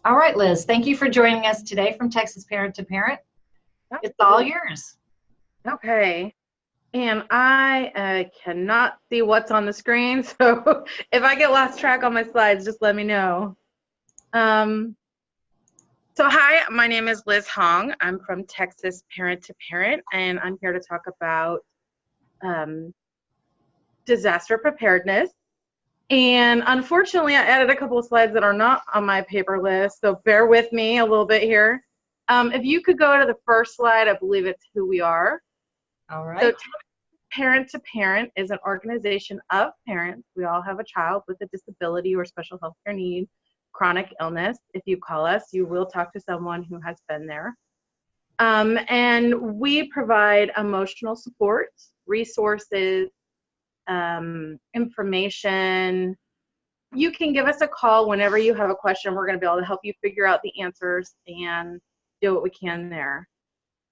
All right, Liz, thank you for joining us today from Texas Parent to Parent. It's all yours. Okay. And I cannot see what's on the screen, so if I get lost track on my slides, just let me know. So hi, my name is Liz Hong. I'm from Texas Parent to Parent, and I'm here to talk about disaster preparedness. And unfortunately, I added a couple of slides that are not on my paper list, so bear with me a little bit here. If you could go to the first slide, I believe it's who we are. All right. So Parent to Parent is an organization of parents. We all have a child with a disability or special health care need, chronic illness. If you call us, you will talk to someone who has been there. And we provide emotional support, resources, information. You can give us a call whenever you have a question. We're going to be able to help you figure out the answers and do what we can there.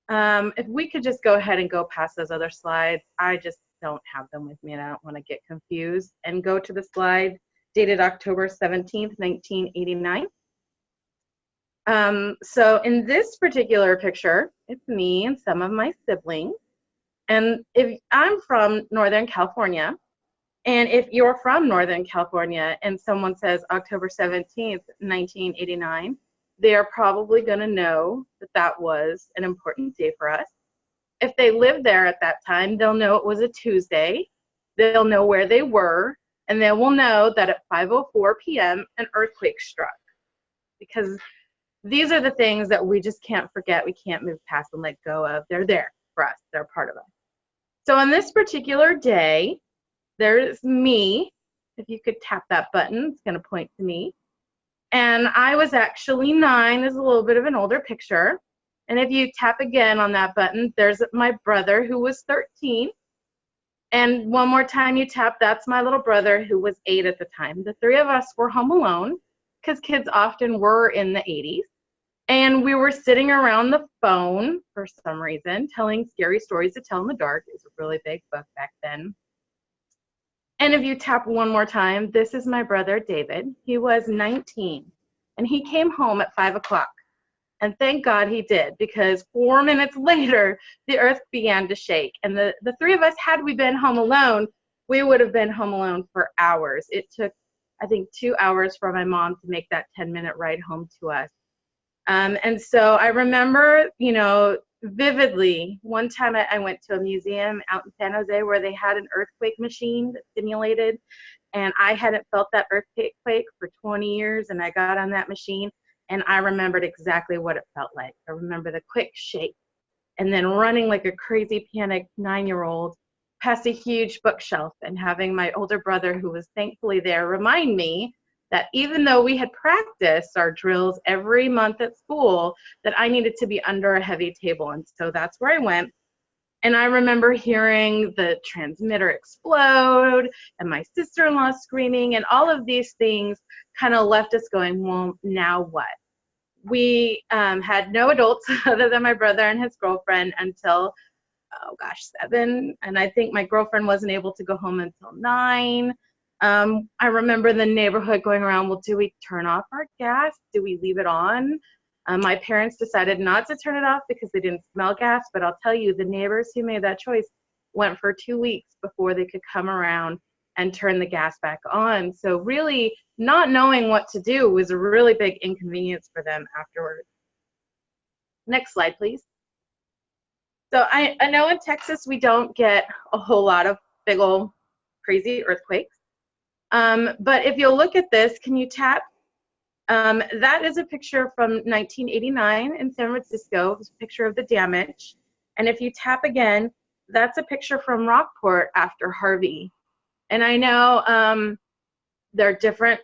If we could just go ahead and go past those other slides. I just don't have them with me and I don't want to get confused. And go to the slide dated October 17th, 1989. So in this particular picture, it's me and some of my siblings. And if I'm from Northern California, and if you're from Northern California and someone says October 17th, 1989, they're probably going to know that that was an important day for us. If they lived there at that time, they'll know it was a Tuesday. They'll know where they were, and they will know that at 5:04 p.m. an earthquake struck. Because these are the things that we just can't forget, we can't move past and let go of. They're there for us, they're part of us. So on this particular day, there's me. If you could tap that button, it's going to point to me. And I was actually 9. There's a little bit of an older picture. And if you tap again on that button, there's my brother who was 13. And one more time you tap, that's my little brother who was 8 at the time. The 3 of us were home alone because kids often were in the 80s. And we were sitting around the phone for some reason, telling scary stories to tell in the dark. It was a really big book back then. And if you tap one more time, this is my brother, David. He was 19, and he came home at 5 o'clock. And thank God he did, because 4 minutes later, the earth began to shake. And the 3 of us, had we been home alone, we would have been home alone for hours. It took, I think, 2 hours for my mom to make that 10-minute ride home to us. And so I remember, you know, vividly, one time I went to a museum out in San Jose where they had an earthquake machine that simulated, and I hadn't felt that earthquake for 20 years, and I got on that machine, and I remembered exactly what it felt like. I remember the quick shake, and then running like a crazy panicked 9-year-old past a huge bookshelf and having my older brother, who was thankfully there, remind me that even though we had practiced our drills every month at school, that I needed to be under a heavy table. And so that's where I went. And I remember hearing the transmitter explode and my sister-in-law screaming, and all of these things kind of left us going, well, now what? We had no adults other than my brother and his girlfriend until, 7. And I think my girlfriend wasn't able to go home until 9. I remember the neighborhood going around, well, do we turn off our gas? Do we leave it on? My parents decided not to turn it off because they didn't smell gas, but I'll tell you, the neighbors who made that choice went for 2 weeks before they could come around and turn the gas back on. So really, not knowing what to do was a really big inconvenience for them afterwards. Next slide, please. So I know in Texas we don't get a whole lot of big old crazy earthquakes. But if you'll look at this, can you tap? That is a picture from 1989 in San Francisco. It's a picture of the damage. And if you tap again, that's a picture from Rockport after Harvey. And I know there are different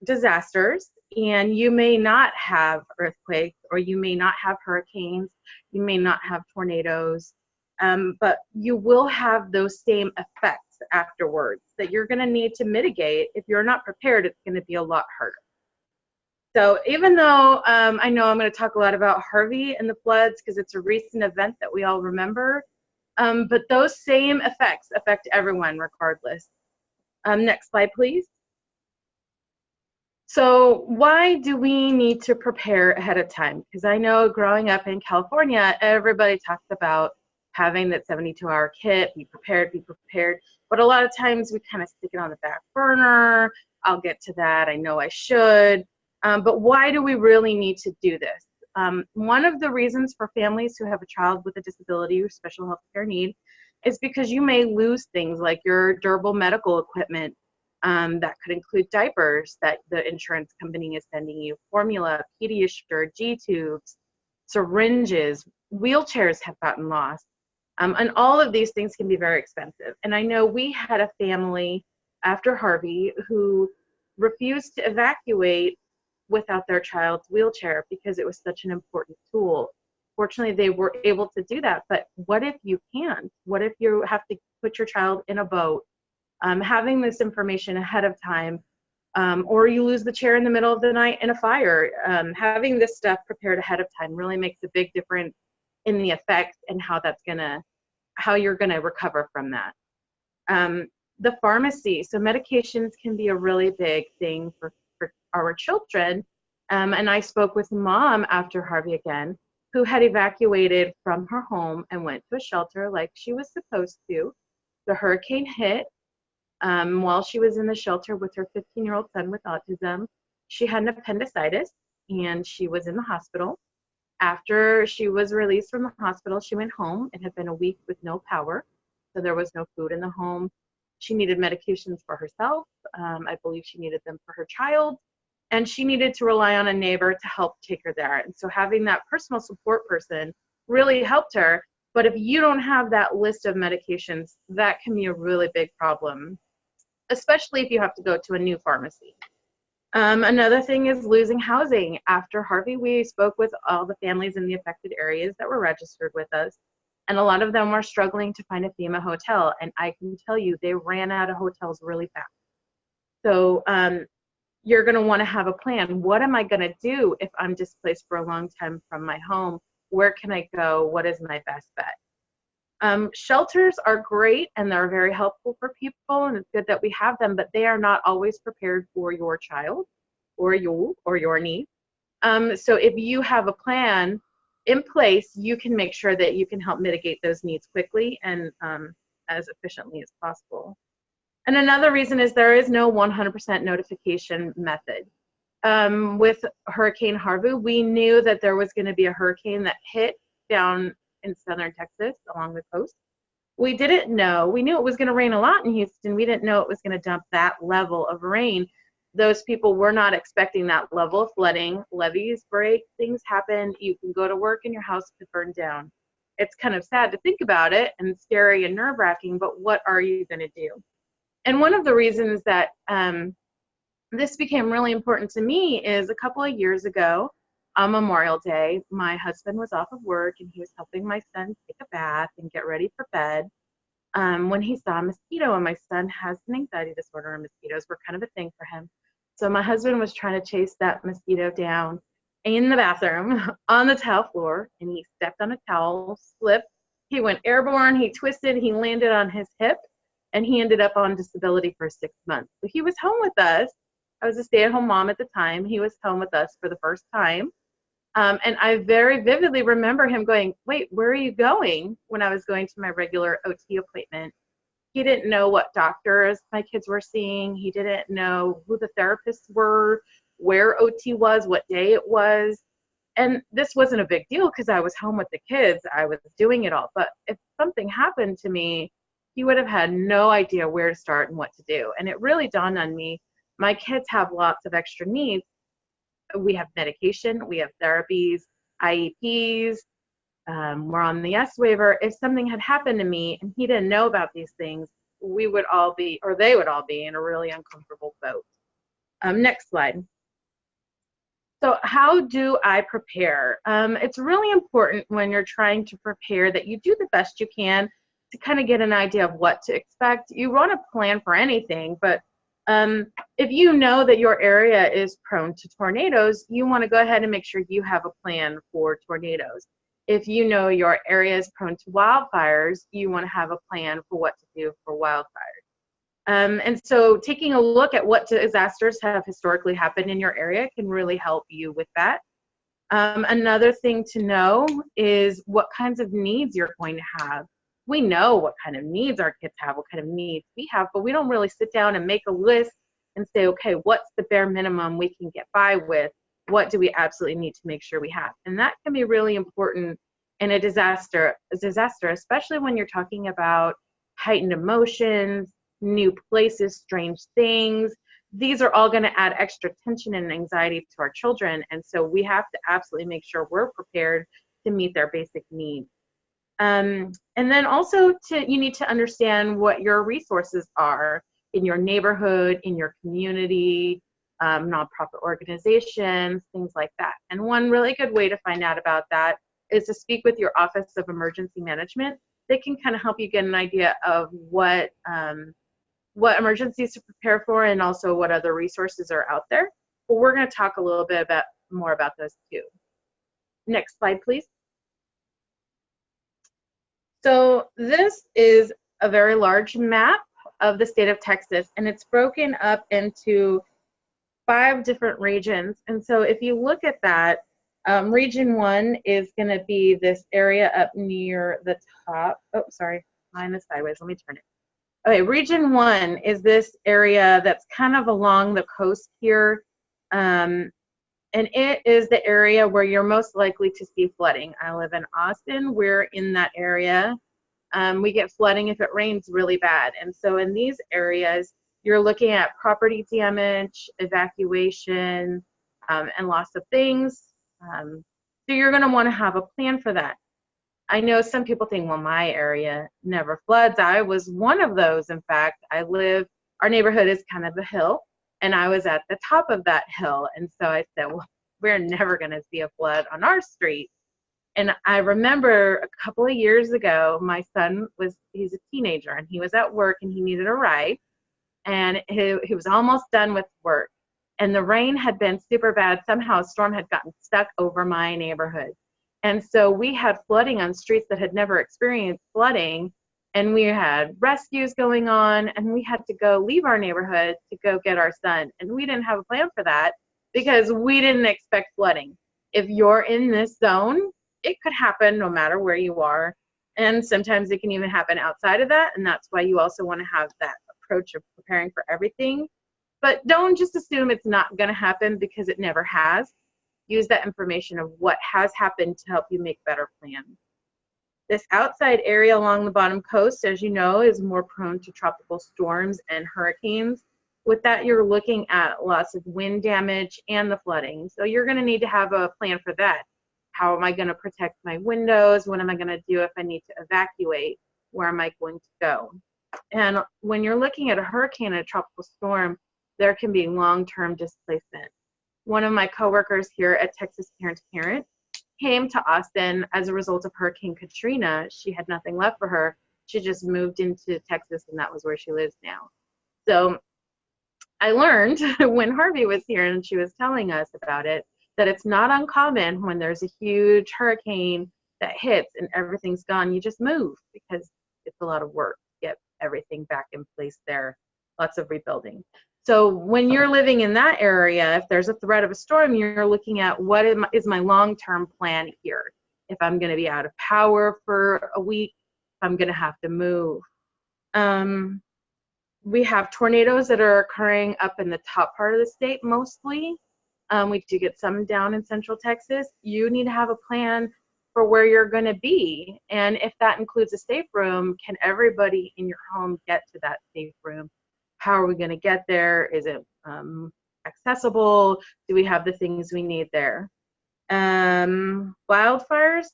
disasters, and you may not have earthquakes, or you may not have hurricanes, you may not have tornadoes, but you will have those same effects afterwards that you're going to need to mitigate. If you're not prepared, it's going to be a lot harder. So even though I know I'm going to talk a lot about Harvey and the floods because it's a recent event that we all remember, but those same effects affect everyone regardless. Next slide, please. So why do we need to prepare ahead of time? Because I know growing up in California, everybody talks about having that 72-hour kit, be prepared, be prepared. But a lot of times we kind of stick it on the back burner. I'll get to that. I know I should. But why do we really need to do this? One of the reasons for families who have a child with a disability or special health care need is because you may lose things like your durable medical equipment. That could include diapers that the insurance company is sending you, formula, Pediasure, G-tubes, syringes, wheelchairs have gotten lost. And all of these things can be very expensive. And I know we had a family after Harvey who refused to evacuate without their child's wheelchair because it was such an important tool. Fortunately, they were able to do that. But what if you can't? What if you have to put your child in a boat? Having this information ahead of time, or you lose the chair in the middle of the night in a fire, having this stuff prepared ahead of time really makes a big difference in the effects and how you're gonna recover from that. The pharmacy, so medications can be a really big thing for our children. And I spoke with a mom after Harvey again, who had evacuated from her home and went to a shelter like she was supposed to. The hurricane hit. While she was in the shelter with her 15-year-old son with autism, she had an appendicitis and she was in the hospital. After she was released from the hospital, she went home. It had been a week with no power, so there was no food in the home. She needed medications for herself. I believe she needed them for her child, and she needed to rely on a neighbor to help take her there. And so having that personal support person really helped her. But if you don't have that list of medications, that can be a really big problem, especially if you have to go to a new pharmacy. Another thing is losing housing. After Harvey, we spoke with all the families in the affected areas that were registered with us, and a lot of them were struggling to find a FEMA hotel, and I can tell you they ran out of hotels really fast. So you're going to want to have a plan. What am I going to do if I'm displaced for a long time from my home? Where can I go? What is my best bet? Shelters are great and they're very helpful for people, and it's good that we have them, but they are not always prepared for your child or your needs. So if you have a plan in place, you can make sure that you can help mitigate those needs quickly and as efficiently as possible. And another reason is there is no 100% notification method. With Hurricane Harvey, we knew that there was going to be a hurricane that hit down in southern Texas along the coast. We didn't know. We knew it was going to rain a lot in Houston. We didn't know it was going to dump that level of rain. Those people were not expecting that level of flooding. Levees break, things happen. You can go to work and your house could burn down. It's kind of sad to think about it and scary and nerve-wracking, but what are you going to do? And one of the reasons that this became really important to me is a couple of years ago, on Memorial Day, my husband was off of work and he was helping my son take a bath and get ready for bed when he saw a mosquito, and my son has an anxiety disorder and mosquitoes were kind of a thing for him. So my husband was trying to chase that mosquito down in the bathroom on the tile floor, and he stepped on a towel, slipped, he went airborne, he twisted, he landed on his hip, and he ended up on disability for 6 months. So he was home with us. I was a stay-at-home mom at the time. He was home with us for the first time. And I very vividly remember him going, "Wait, where are you going?" when I was going to my regular OT appointment. He didn't know what doctors my kids were seeing. He didn't know who the therapists were, where OT was, what day it was. And this wasn't a big deal because I was home with the kids. I was doing it all. But if something happened to me, he would have had no idea where to start and what to do. And it really dawned on me, my kids have lots of extra needs. We have medication, we have therapies, IEPs, we're on the S waiver. If something had happened to me and he didn't know about these things, we would all be, or they would all be, in a really uncomfortable boat. Next slide. So how do I prepare? It's really important when you're trying to prepare that you do the best you can to kind of get an idea of what to expect. You want to plan for anything, but if you know that your area is prone to tornadoes, you want to go ahead and make sure you have a plan for tornadoes. If you know your area is prone to wildfires, you want to have a plan for what to do for wildfires. And so taking a look at what disasters have historically happened in your area can really help you with that. Another thing to know is what kinds of needs you're going to have. We know what kind of needs our kids have, what kind of needs we have, but we don't really sit down and make a list and say, okay, what's the bare minimum we can get by with? What do we absolutely need to make sure we have? And that can be really important in a disaster, especially when you're talking about heightened emotions, new places, strange things. These are all going to add extra tension and anxiety to our children. And so we have to absolutely make sure we're prepared to meet their basic needs. And then also you need to understand what your resources are in your neighborhood, in your community, nonprofit organizations, things like that. And one really good way to find out about that is to speak with your Office of Emergency Management. They can kind of help you get an idea of what emergencies to prepare for and also what other resources are out there. But we're going to talk a little bit more about those too. Next slide, please. So this is a very large map of the state of Texas, and it's broken up into 5 different regions. And so if you look at that, region 1 is going to be this area up near the top. Oh, sorry, mine is sideways. Let me turn it. Okay, region 1 is this area that's kind of along the coast here. And it is the area where you're most likely to see flooding. I live in Austin. We're in that area. We get flooding if it rains really bad. And so in these areas, you're looking at property damage, evacuation, and loss of things. So you're going to want to have a plan for that. I know some people think, well, my area never floods. I was one of those. In fact, our neighborhood is kind of a hill, and I was at the top of that hill. And so I said, well, we're never going to see a flood on our street. And I remember a couple of years ago, my son he's a teenager, and he was at work and he needed a ride. And he was almost done with work. And the rain had been super bad. Somehow a storm had gotten stuck over my neighborhood. And so we had flooding on streets that had never experienced flooding. And we had rescues going on, and we had to go leave our neighborhood to go get our son. And we didn't have a plan for that because we didn't expect flooding. If you're in this zone, it could happen no matter where you are. And sometimes it can even happen outside of that. And that's why you also want to have that approach of preparing for everything. But don't just assume it's not going to happen because it never has. Use that information of what has happened to help you make better plans. This outside area along the bottom coast, as you know, is more prone to tropical storms and hurricanes. With that, you're looking at lots of wind damage and the flooding. So you're going to need to have a plan for that. How am I going to protect my windows? What am I going to do if I need to evacuate? Where am I going to go? And when you're looking at a hurricane and a tropical storm, there can be long-term displacement. One of my coworkers here at Texas Parent to Parent came to Austin as a result of Hurricane Katrina. She had nothing left for her. She just moved into Texas, and that was where she lives now. So I learned when Harvey was here and she was telling us about it, that it's not uncommon when there's a huge hurricane that hits and everything's gone, you just move because it's a lot of work to get everything back in place there, lots of rebuilding. So when you're living in that area, if there's a threat of a storm, you're looking at what is my long-term plan here. If I'm going to be out of power for a week, I'm going to have to move. We have tornadoes that are occurring up in the top part of the state mostly. We do get some down in Central Texas. You need to have a plan for where you're going to be. And if that includes a safe room, can everybody in your home get to that safe room? How are we going to get there? Is it accessible? Do we have the things we need there? Wildfires.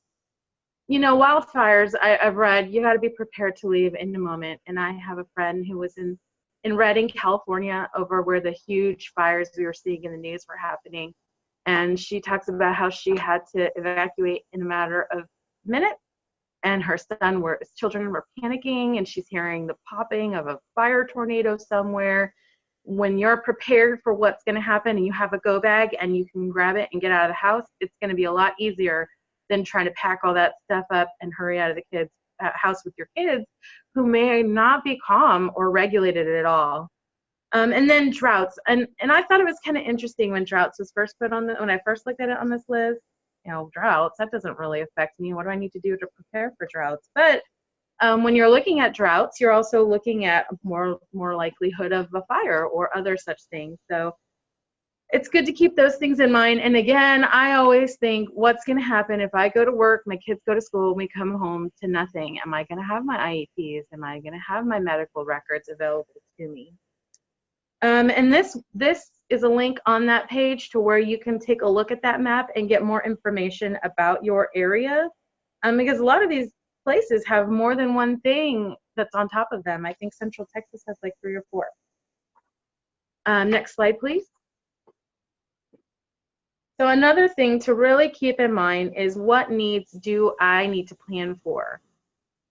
You know, wildfires, I've read, you got to be prepared to leave in a moment. And I have a friend who was in Redding, California, over where the huge fires we were seeing in the news were happening. And she talks about how she had to evacuate in a matter of minutes. And her children were panicking, and she's hearing the popping of a fire tornado somewhere. When you're prepared for what's going to happen and you have a go bag and you can grab it and get out of the house, it's going to be a lot easier than trying to pack all that stuff up and hurry out of the kids house with your kids who may not be calm or regulated at all. And then droughts, and I thought it was kind of interesting when droughts was first put on when I first looked at it on this list. You know, droughts, that doesn't really affect me. What do I need to do to prepare for droughts? But when you're looking at droughts, you're also looking at more likelihood of a fire or other such things. So it's good to keep those things in mind. And again, I always think, what's going to happen if I go to work, my kids go to school, and we come home to nothing? Am I going to have my IEPs? Am I going to have my medical records available to me? And this is a link on that page to where you can take a look at that map and get more information about your area. Because a lot of these places have more than one thing that's on top of them. I think Central Texas has like 3 or 4. Next slide, please. So another thing to really keep in mind is, what needs do I need to plan for?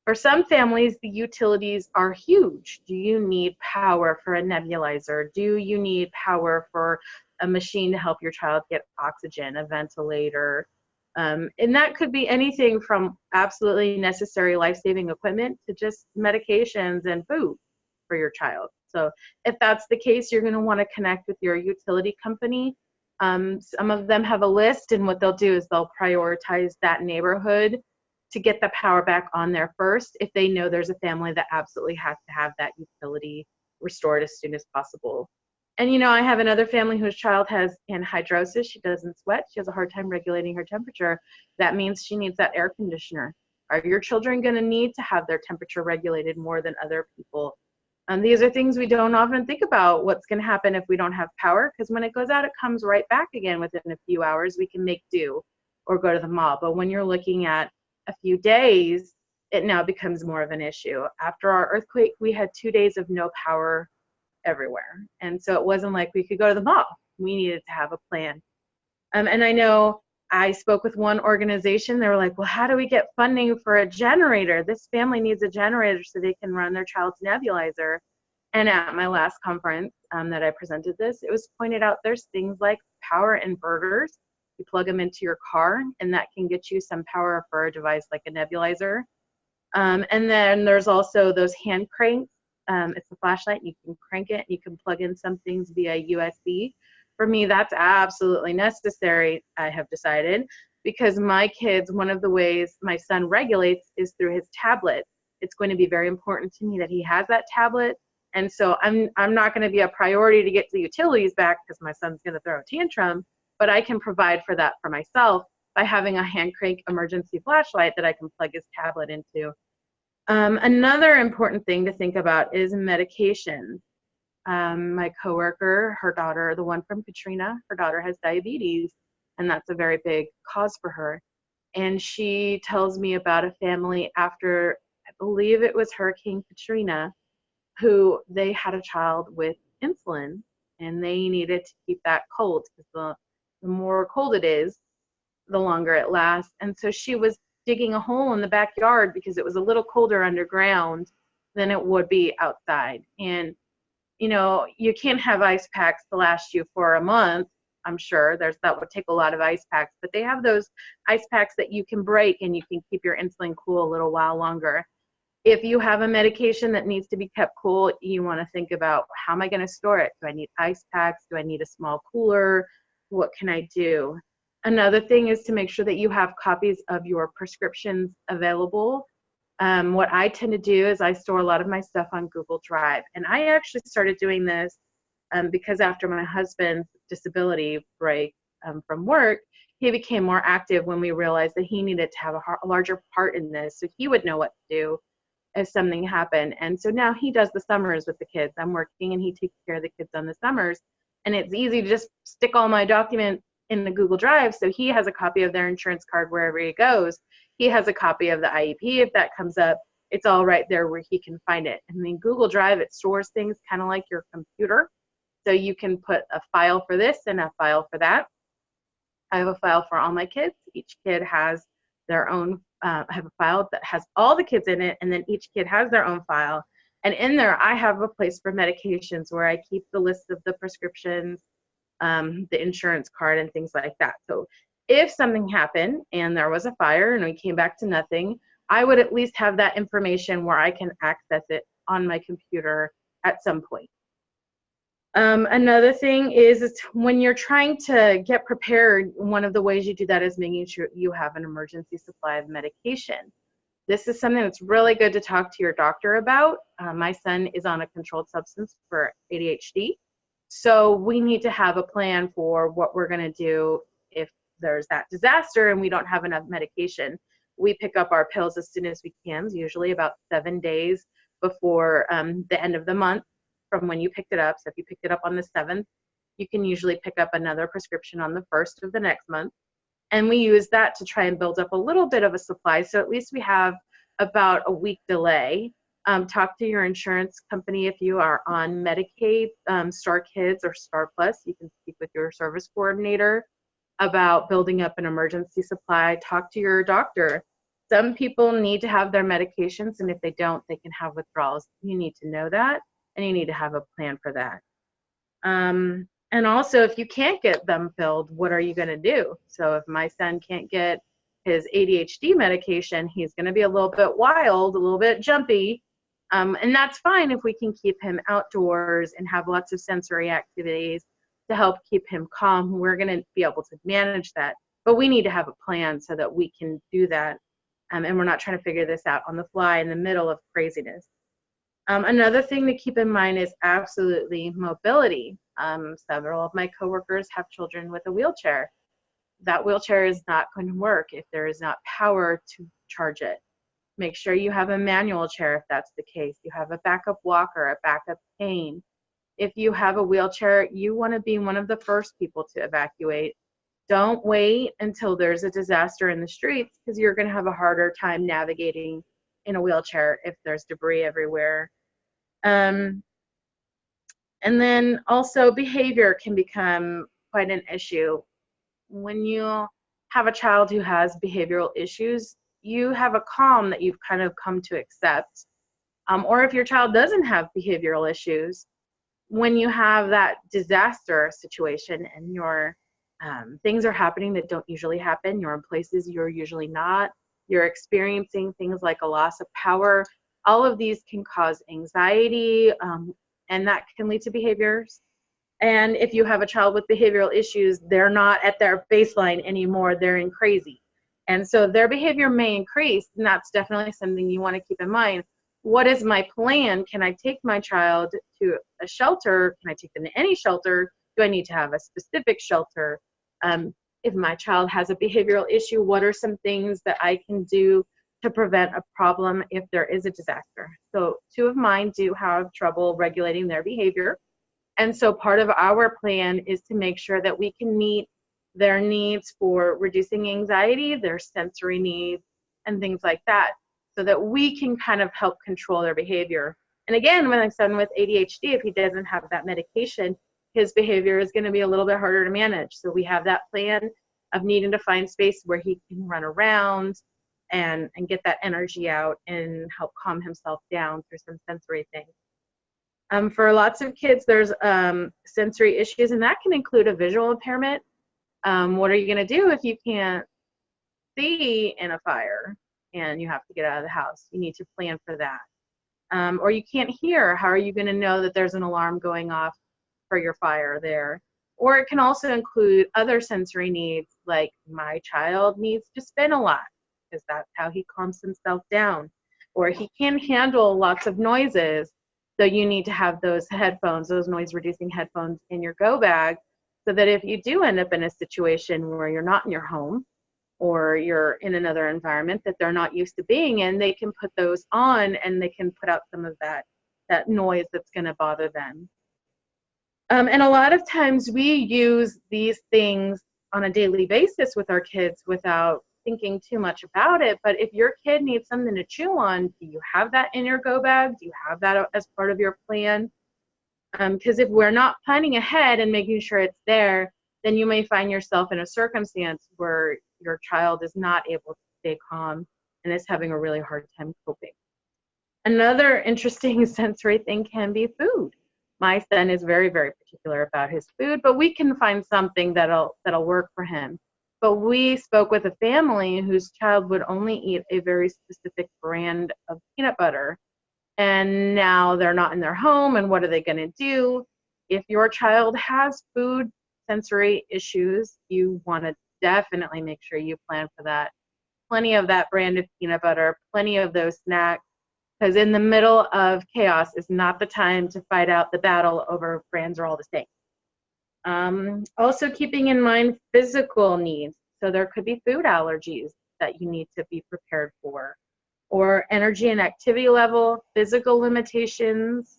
For some families, the utilities are huge. Do you need power for a nebulizer? Do you need power for a machine to help your child get oxygen, a ventilator? And that could be anything from absolutely necessary life-saving equipment to just medications and food for your child. So if that's the case, you're going to want to connect with your utility company. Some of them have a list, and what they'll do is they'll prioritize that neighborhood to get the power back on there first if they know there's a family that absolutely has to have that utility restored as soon as possible. And you know, I have another family whose child has anhydrosis. She doesn't sweat. She has a hard time regulating her temperature. That means she needs that air conditioner. Are your children going to need to have their temperature regulated more than other people? These are things we don't often think about. What's going to happen if we don't have power? Because when it goes out, it comes right back again within a few hours. We can make do or go to the mall. But when you're looking at a few days, it now becomes more of an issue. After our earthquake, we had 2 days of no power everywhere. And so it wasn't like we could go to the mall. We needed to have a plan. And I know I spoke with one organization. They were like, well, how do we get funding for a generator? This family needs a generator so they can run their child's nebulizer. And at my last conference that I presented this, it was pointed out there's things like power inverters. You plug them into your car, and that can get you some power for a device like a nebulizer. And then there's also those hand cranks. It's a flashlight. You can crank it. You can plug in some things via USB. For me, that's absolutely necessary, I have decided, because my kids, one of the ways my son regulates is through his tablet. It's going to be very important to me that he has that tablet. And so I'm not going to be a priority to get the utilities back because my son's going to throw a tantrum, but I can provide for that for myself by having a hand crank emergency flashlight that I can plug his tablet into. Another important thing to think about is medications. My coworker, her daughter, the one from Katrina, her daughter has diabetes, and that's a very big cause for her. And she tells me about a family after, I believe it was Hurricane Katrina, who they had a child with insulin, and they needed to keep that cold because the more cold it is, the longer it lasts. And so she was digging a hole in the backyard because it was a little colder underground than it would be outside. And you know, you can't have ice packs to last you for a month. I'm sure that would take a lot of ice packs, but they have those ice packs that you can break and you can keep your insulin cool a little while longer. If you have a medication that needs to be kept cool, you want to think about, how am I going to store it? Do I need ice packs? Do I need a small cooler? What can I do? Another thing is to make sure that you have copies of your prescriptions available. What I tend to do is I store a lot of my stuff on Google Drive. And I actually started doing this because after my husband's disability break from work, he became more active when we realized that he needed to have a larger part in this, so he would know what to do if something happened. And so now he does the summers with the kids. I'm working and he takes care of the kids on the summers. And it's easy to just stick all my documents in the Google Drive, so he has a copy of their insurance card wherever he goes. He has a copy of the IEP if that comes up. It's all right there where he can find it. And then Google Drive, it stores things kind of like your computer. So you can put a file for this and a file for that. I have a file for all my kids. Each kid has their own, I have a file that has all the kids in it, and then each kid has their own file. And in there, I have a place for medications where I keep the list of the prescriptions, the insurance card, and things like that. So if something happened and there was a fire and we came back to nothing, I would at least have that information where I can access it on my computer at some point. Another thing is when you're trying to get prepared, one of the ways you do that is making sure you have an emergency supply of medication. This is something that's really good to talk to your doctor about. My son is on a controlled substance for ADHD, so we need to have a plan for what we're going to do if there's that disaster and we don't have enough medication. We pick up our pills as soon as we can, usually about 7 days before the end of the month from when you picked it up. So if you picked it up on the 7th, you can usually pick up another prescription on the 1st of the next month. And we use that to try and build up a little bit of a supply. So at least we have about a week delay. Talk to your insurance company if you are on Medicaid, Star Kids or Star Plus. You can speak with your service coordinator about building up an emergency supply. Talk to your doctor. Some people need to have their medications, and if they don't, they can have withdrawals. You need to know that, and you need to have a plan for that. And also, if you can't get them filled, what are you going to do? So if my son can't get his ADHD medication, he's going to be a little bit wild, a little bit jumpy, and that's fine if we can keep him outdoors and have lots of sensory activities to help keep him calm. We're going to be able to manage that, but we need to have a plan so that we can do that, and we're not trying to figure this out on the fly in the middle of craziness. Another thing to keep in mind is absolutely mobility. Several of my coworkers have children with a wheelchair. That wheelchair is not going to work if there is not power to charge it. Make sure you have a manual chair if that's the case. You have a backup walker, a backup cane. If you have a wheelchair, you want to be one of the first people to evacuate. Don't wait until there's a disaster in the streets, because you're going to have a harder time navigating in a wheelchair if there's debris everywhere. And then also behavior can become quite an issue. When you have a child who has behavioral issues, you have a calm that you've kind of come to accept. Or if your child doesn't have behavioral issues, when you have that disaster situation and your things are happening that don't usually happen, you're in places you're usually not, you're experiencing things like a loss of power, all of these can cause anxiety, and that can lead to behaviors. And if you have a child with behavioral issues, they're not at their baseline anymore, they're in crazy. And so their behavior may increase, and that's definitely something you want to keep in mind. What is my plan? Can I take my child to a shelter? Can I take them to any shelter? Do I need to have a specific shelter? If my child has a behavioral issue, what are some things that I can do to prevent a problem if there is a disaster? So 2 of mine do have trouble regulating their behavior. And so part of our plan is to make sure that we can meet their needs for reducing anxiety, their sensory needs, and things like that, so that we can kind of help control their behavior. And again, with my son with ADHD, if he doesn't have that medication, his behavior is going to be a little bit harder to manage. So we have that plan of needing to find space where he can run around and get that energy out and help calm himself down through some sensory things. For lots of kids, there's sensory issues, and that can include a visual impairment. What are you going to do if you can't see in a fire and you have to get out of the house? You need to plan for that. Or you can't hear. How are you going to know that there's an alarm going off for your fire there? Or it can also include other sensory needs, like my child needs to spin a lot because that's how he calms himself down. Or he can't handle lots of noises, so you need to have those headphones, those noise-reducing headphones in your go bag, so that if you do end up in a situation where you're not in your home or you're in another environment that they're not used to being in, they can put those on and they can put out some of that noise that's going to bother them. And a lot of times we use these things on a daily basis with our kids without thinking too much about it. But if your kid needs something to chew on, do you have that in your go bag? Do you have that as part of your plan? Because if we're not planning ahead and making sure it's there, then you may find yourself in a circumstance where your child is not able to stay calm and is having a really hard time coping. Another interesting sensory thing can be food. My son is very, very particular about his food, but we can find something that'll work for him. But we spoke with a family whose child would only eat a very specific brand of peanut butter. And now they're not in their home, and what are they going to do? If your child has food sensory issues, you want to definitely make sure you plan for that. Plenty of that brand of peanut butter, plenty of those snacks, because in the middle of chaos is not the time to fight out the battle over brands are all the same. Also keeping in mind physical needs. So there could be food allergies that you need to be prepared for, or energy and activity level, physical limitations,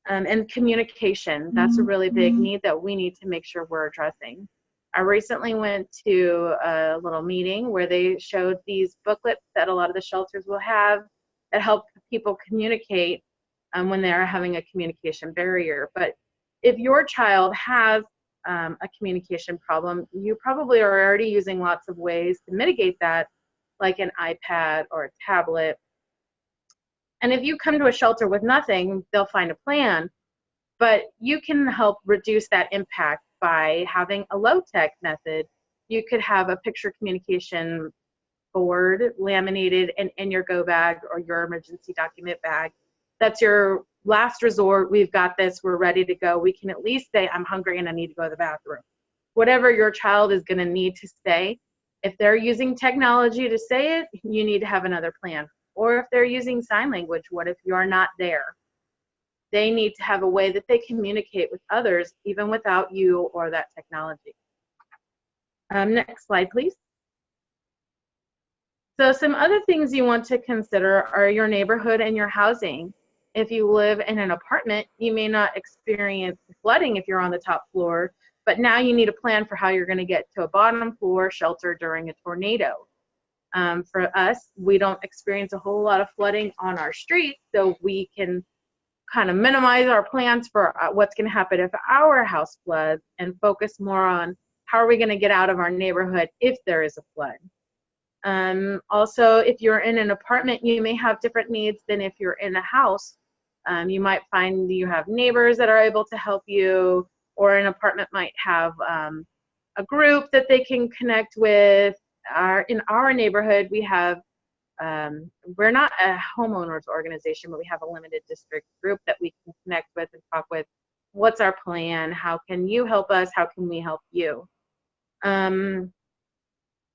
and communication. That's a really big need that we need to make sure we're addressing. I recently went to a little meeting where they showed these booklets that a lot of the shelters will have that help people communicate when they're having a communication barrier. But if your child has a communication problem, you probably are already using lots of ways to mitigate that, like an iPad or a tablet. And if you come to a shelter with nothing, they'll find a plan. But you can help reduce that impact by having a low-tech method. You could have a picture communication board laminated and in your go bag or your emergency document bag. That's your last resort. We've got this. We're ready to go. We can at least say, I'm hungry and I need to go to the bathroom. Whatever your child is going to need to say. If they're using technology to say it, you need to have another plan. Or if they're using sign language, what if you're not there? They need to have a way that they communicate with others, even without you or that technology. Next slide, please. So some other things you want to consider are your neighborhood and your housing. If you live in an apartment, you may not experience flooding if you're on the top floor, but now you need a plan for how you're going to get to a bottom floor shelter during a tornado. For us, we don't experience a whole lot of flooding on our street, so we can kind of minimize our plans for what's going to happen if our house floods and focus more on how are we going to get out of our neighborhood if there is a flood. Also, if you're in an apartment, you may have different needs than if you're in a house. You might find you have neighbors that are able to help you, or an apartment might have a group that they can connect with. In our neighborhood, we have, we're not a homeowners organization, but we have a limited district group that we can connect with and talk with. What's our plan? How can you help us? How can we help you?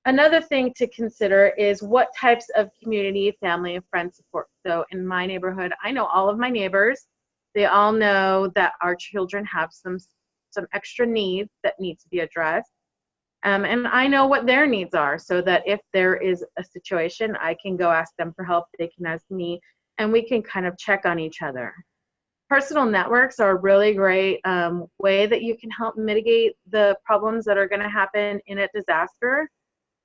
Another thing to consider is what types of community, family, and friend support. So in my neighborhood, I know all of my neighbors. They all know that our children have some extra needs that need to be addressed. And I know what their needs are, so that if there is a situation, I can go ask them for help, they can ask me, and we can kind of check on each other. Personal networks are a really great way that you can help mitigate the problems that are going to happen in a disaster.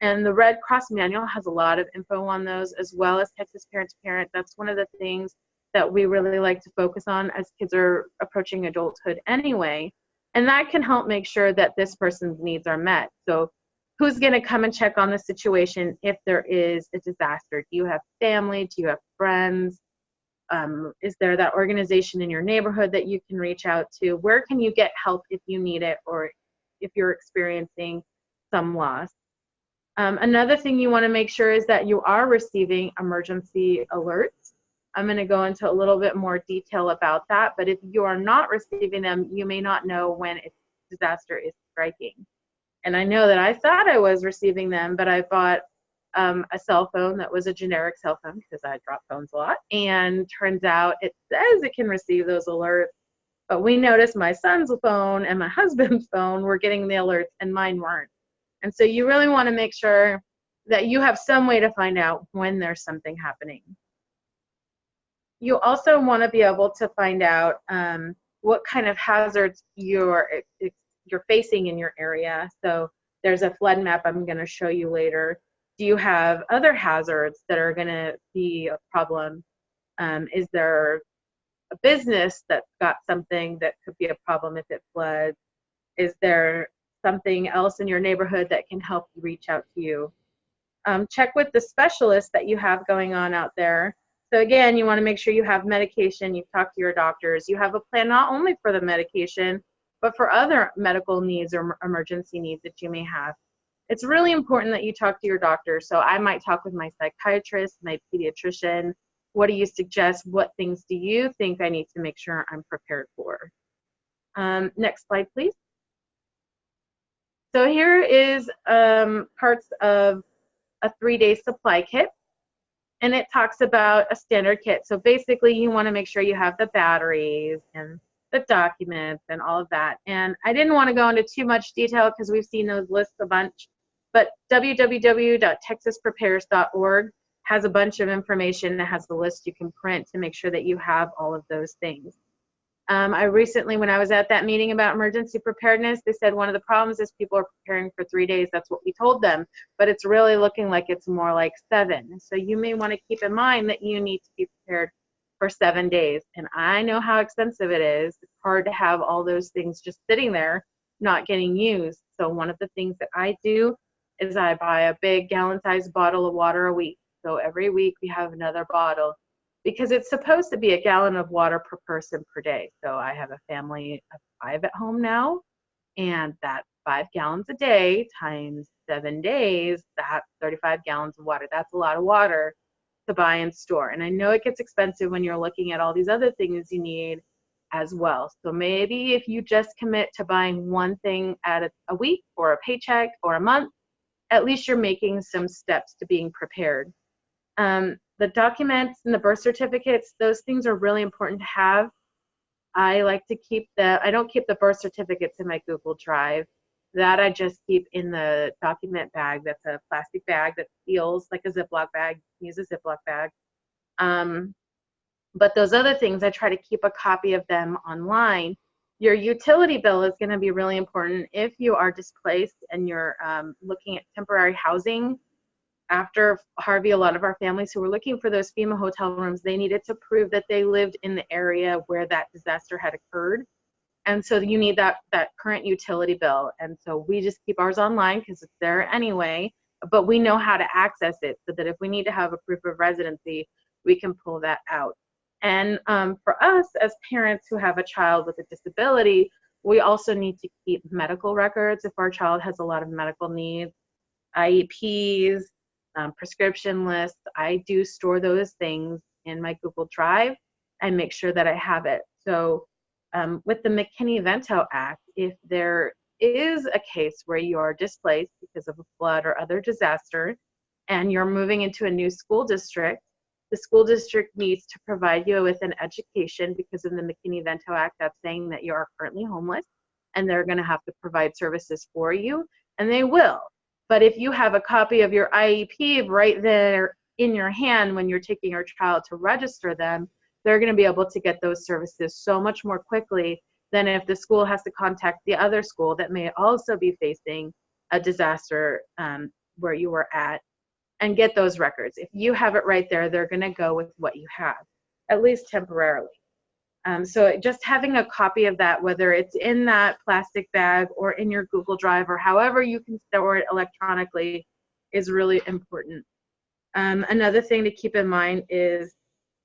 And the Red Cross manual has a lot of info on those, as well as Texas Parent to Parent. That's one of the things that we really like to focus on as kids are approaching adulthood anyway. And that can help make sure that this person's needs are met. So who's going to come and check on the situation if there is a disaster? Do you have family? Do you have friends? Is there that organization in your neighborhood that you can reach out to? Where can you get help if you need it, or if you're experiencing some loss? Another thing you want to make sure is that you are receiving emergency alerts. I'm going to go into a little bit more detail about that, but if you are not receiving them, you may not know when a disaster is striking. And I know that I thought I was receiving them, but I bought a cell phone that was a generic cell phone because I drop phones a lot, and turns out it says it can receive those alerts, but we noticed my son's phone and my husband's phone were getting the alerts and mine weren't. And so you really want to make sure that you have some way to find out when there's something happening. You also want to be able to find out what kind of hazards you're facing in your area. So there's a flood map I'm going to show you later. Do you have other hazards that are going to be a problem? Is there a business that's got something that could be a problem if it floods? Is there something else in your neighborhood that can help you reach out to you? Check with the specialists that you have going on out there. So again, you want to make sure you have medication, you've talked to your doctors, you have a plan not only for the medication, but for other medical needs or emergency needs that you may have. it's really important that you talk to your doctor. So I might talk with my psychiatrist, my pediatrician. What do you suggest? What things do you think I need to make sure I'm prepared for? Next slide, please. So here is parts of a 3-day supply kit, and it talks about a standard kit. So basically you want to make sure you have the batteries and the documents and all of that. And I didn't want to go into too much detail because we've seen those lists a bunch, but www.texasprepares.org has a bunch of information. It has a list you can print to make sure that you have all of those things. I recently, when I was at that meeting about emergency preparedness, they said one of the problems is people are preparing for 3 days. That's what we told them, but it's really looking like it's more like 7. So you may want to keep in mind that you need to be prepared for 7 days. And I know how expensive it is. It's hard to have all those things just sitting there, not getting used. So one of the things that I do is I buy a big gallon-sized bottle of water a week. So every week we have another bottle, because it's supposed to be a gallon of water per person per day. So I have a family of 5 at home now, and that's 5 gallons a day times 7 days, that's 35 gallons of water. That's a lot of water to buy and store. And I know it gets expensive when you're looking at all these other things you need as well. So maybe if you just commit to buying one thing at a week or a paycheck or a month, at least you're making some steps to being prepared. The documents and the birth certificates, those things are really important to have. I like to keep I don't keep the birth certificates in my Google Drive. That I just keep in the document bag. That's a plastic bag that feels like a Ziploc bag. Use a Ziploc bag. But those other things, I try to keep a copy of them online. Your utility bill is going to be really important if you are displaced and you're looking at temporary housing. After Harvey, a lot of our families who were looking for those FEMA hotel rooms, they needed to prove that they lived in the area where that disaster had occurred. And so you need that current utility bill. And so we just keep ours online because it's there anyway, but we know how to access it so that if we need to have a proof of residency, we can pull that out. And for us as parents who have a child with a disability, we also need to keep medical records if our child has a lot of medical needs, IEPs, prescription lists. I do store those things in my Google Drive and make sure that I have it. So with the McKinney-Vento Act, if there is a case where you are displaced because of a flood or other disaster and you're moving into a new school district, the school district needs to provide you with an education, because in the McKinney-Vento Act, that's saying that you are currently homeless and they're going to have to provide services for you, and they will. But if you have a copy of your IEP right there in your hand when you're taking your child to register them, they're going to be able to get those services so much more quickly than if the school has to contact the other school that may also be facing a disaster where you were at and get those records. If you have it right there, they're going to go with what you have, at least temporarily. So just having a copy of that, whether it's in that plastic bag or in your Google Drive or however you can store it electronically, is really important. Another thing to keep in mind is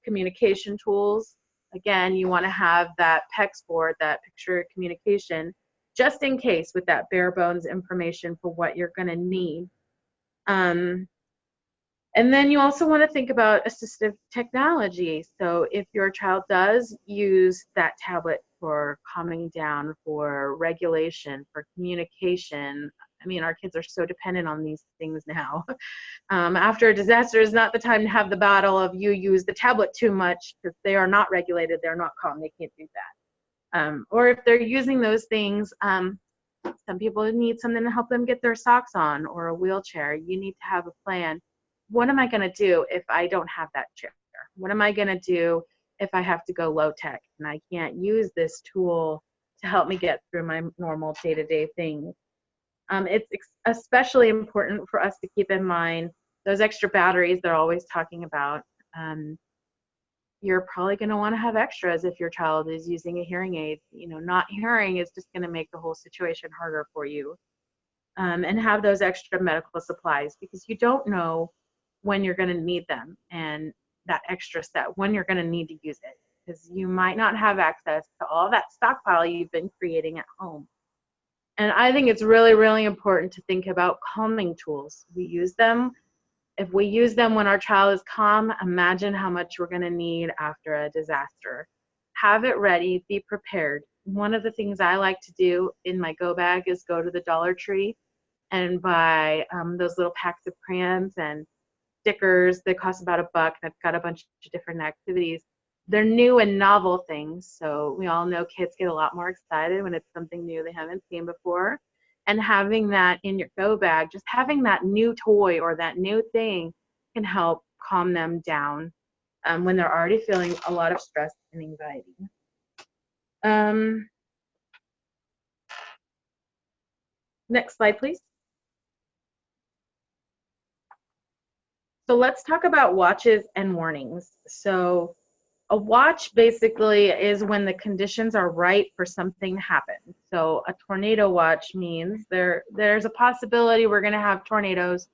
communication tools. Again, you want to have that PEX board, that picture communication, just in case, with that bare bones information for what you're going to need. And then you also want to think about assistive technology. So if your child does use that tablet for calming down, for regulation, for communication, I mean, our kids are so dependent on these things now. After a disaster is not the time to have the battle of you use the tablet too much, because they are not regulated, they're not calm, they can't do that. Or if they're using those things, some people need something to help them get their socks on, or a wheelchair. You need to have a plan. What am I going to do if I don't have that chair? What am I going to do if I have to go low tech and I can't use this tool to help me get through my normal day-to-day things? It's especially important for us to keep in mind those extra batteries they're always talking about. You're probably going to want to have extras if your child is using a hearing aid. You know, not hearing is just going to make the whole situation harder for you. And have those extra medical supplies, because you don't know when you're going to need them, and that extra set, when you're going to need to use it, because you might not have access to all that stockpile you've been creating at home. And I think it's really, really important to think about calming tools. We use them. If we use them when our child is calm, imagine how much we're going to need after a disaster. Have it ready, be prepared. One of the things I like to do in my go bag is go to the Dollar Tree and buy those little packs of crayons and stickers. They cost about $1, and it's got a bunch of different activities. They're new and novel things, so we all know kids get a lot more excited when it's something new they haven't seen before. And having that in your go bag, just having that new toy or that new thing can help calm them down when they're already feeling a lot of stress and anxiety. Next slide, please. So let's talk about watches and warnings. So a watch basically is when the conditions are right for something to happen. So a tornado watch means there's a possibility we're going to have tornadoes.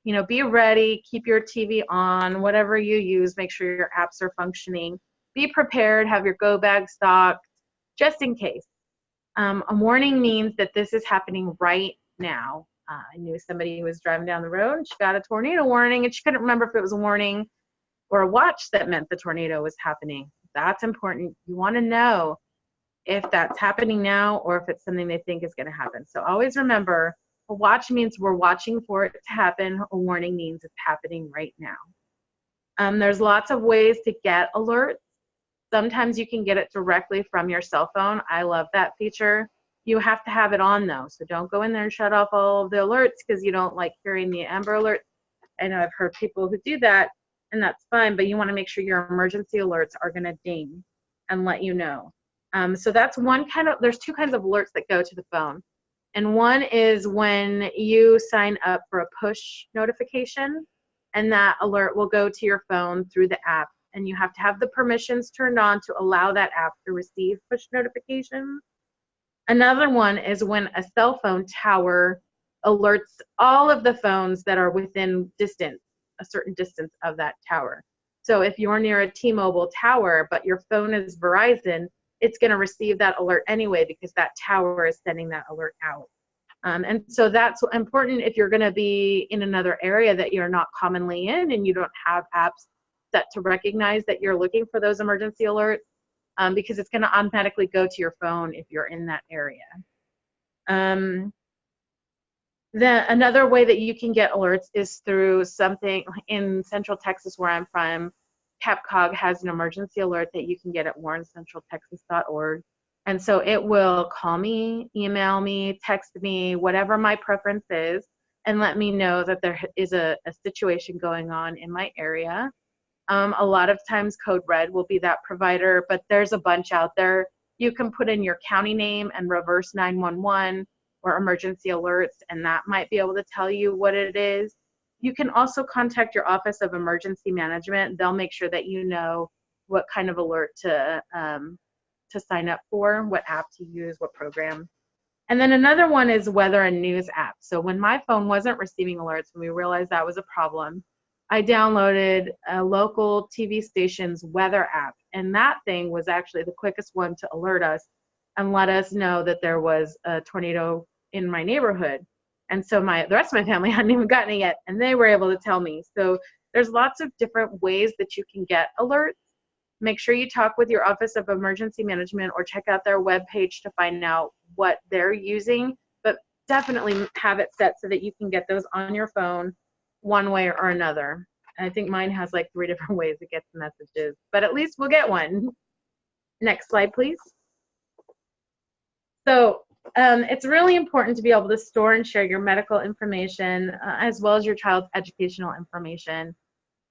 You know, be ready, keep your TV on, whatever you use, make sure your apps are functioning. Be prepared, have your go bag stocked, just in case. A warning means that this is happening right now. I knew somebody who was driving down the road and she got a tornado warning and she couldn't remember if it was a warning or a watch that meant the tornado was happening. That's important. You want to know if that's happening now or if it's something they think is going to happen. So always remember, a watch means we're watching for it to happen. A warning means it's happening right now. There's lots of ways to get alerts. Sometimes you can get it directly from your cell phone. I love that feature. You have to have it on though, so don't go in there and shut off all of the alerts because you don't like hearing the Amber Alert. I know I've heard people who do that, and that's fine, but you want to make sure your emergency alerts are going to ding and let you know. So that's one kind of, there's two kinds of alerts that go to the phone. And one is when you sign up for a push notification, and that alert will go to your phone through the app. And you have to have the permissions turned on to allow that app to receive push notifications. Another one is when a cell phone tower alerts all of the phones that are within distance, a certain distance of that tower. So if you're near a T-Mobile tower, but your phone is Verizon, it's going to receive that alert anyway because that tower is sending that alert out. And so that's important if you're going to be in another area that you're not commonly in and you don't have apps set to recognize that you're looking for those emergency alerts, because it's going to automatically go to your phone if you're in that area. Another way that you can get alerts is through something in Central Texas where I'm from. CapCog has an emergency alert that you can get at warncentraltexas.org. And so it will call me, email me, text me, whatever my preference is, and let me know that there is a situation going on in my area. A lot of times Code Red will be that provider, but there's a bunch out there. You can put in your county name and reverse 911 or emergency alerts, and that might be able to tell you what it is. You can also contact your Office of Emergency Management. They'll make sure that you know what kind of alert to sign up for, what app to use, what program. And then another one is weather and news apps. So when my phone wasn't receiving alerts, when we realized that was a problem, I downloaded a local TV station's weather app, and that thing was actually the quickest one to alert us and let us know that there was a tornado in my neighborhood. And so the rest of my family hadn't even gotten it yet, and they were able to tell me. So there's lots of different ways that you can get alerts. Make sure you talk with your Office of Emergency Management or check out their webpage to find out what they're using, but definitely have it set so that you can get those on your phone one way or another. I think mine has like 3 different ways it gets messages, but at least we'll get one. Next slide, please. So it's really important to be able to store and share your medical information as well as your child's educational information.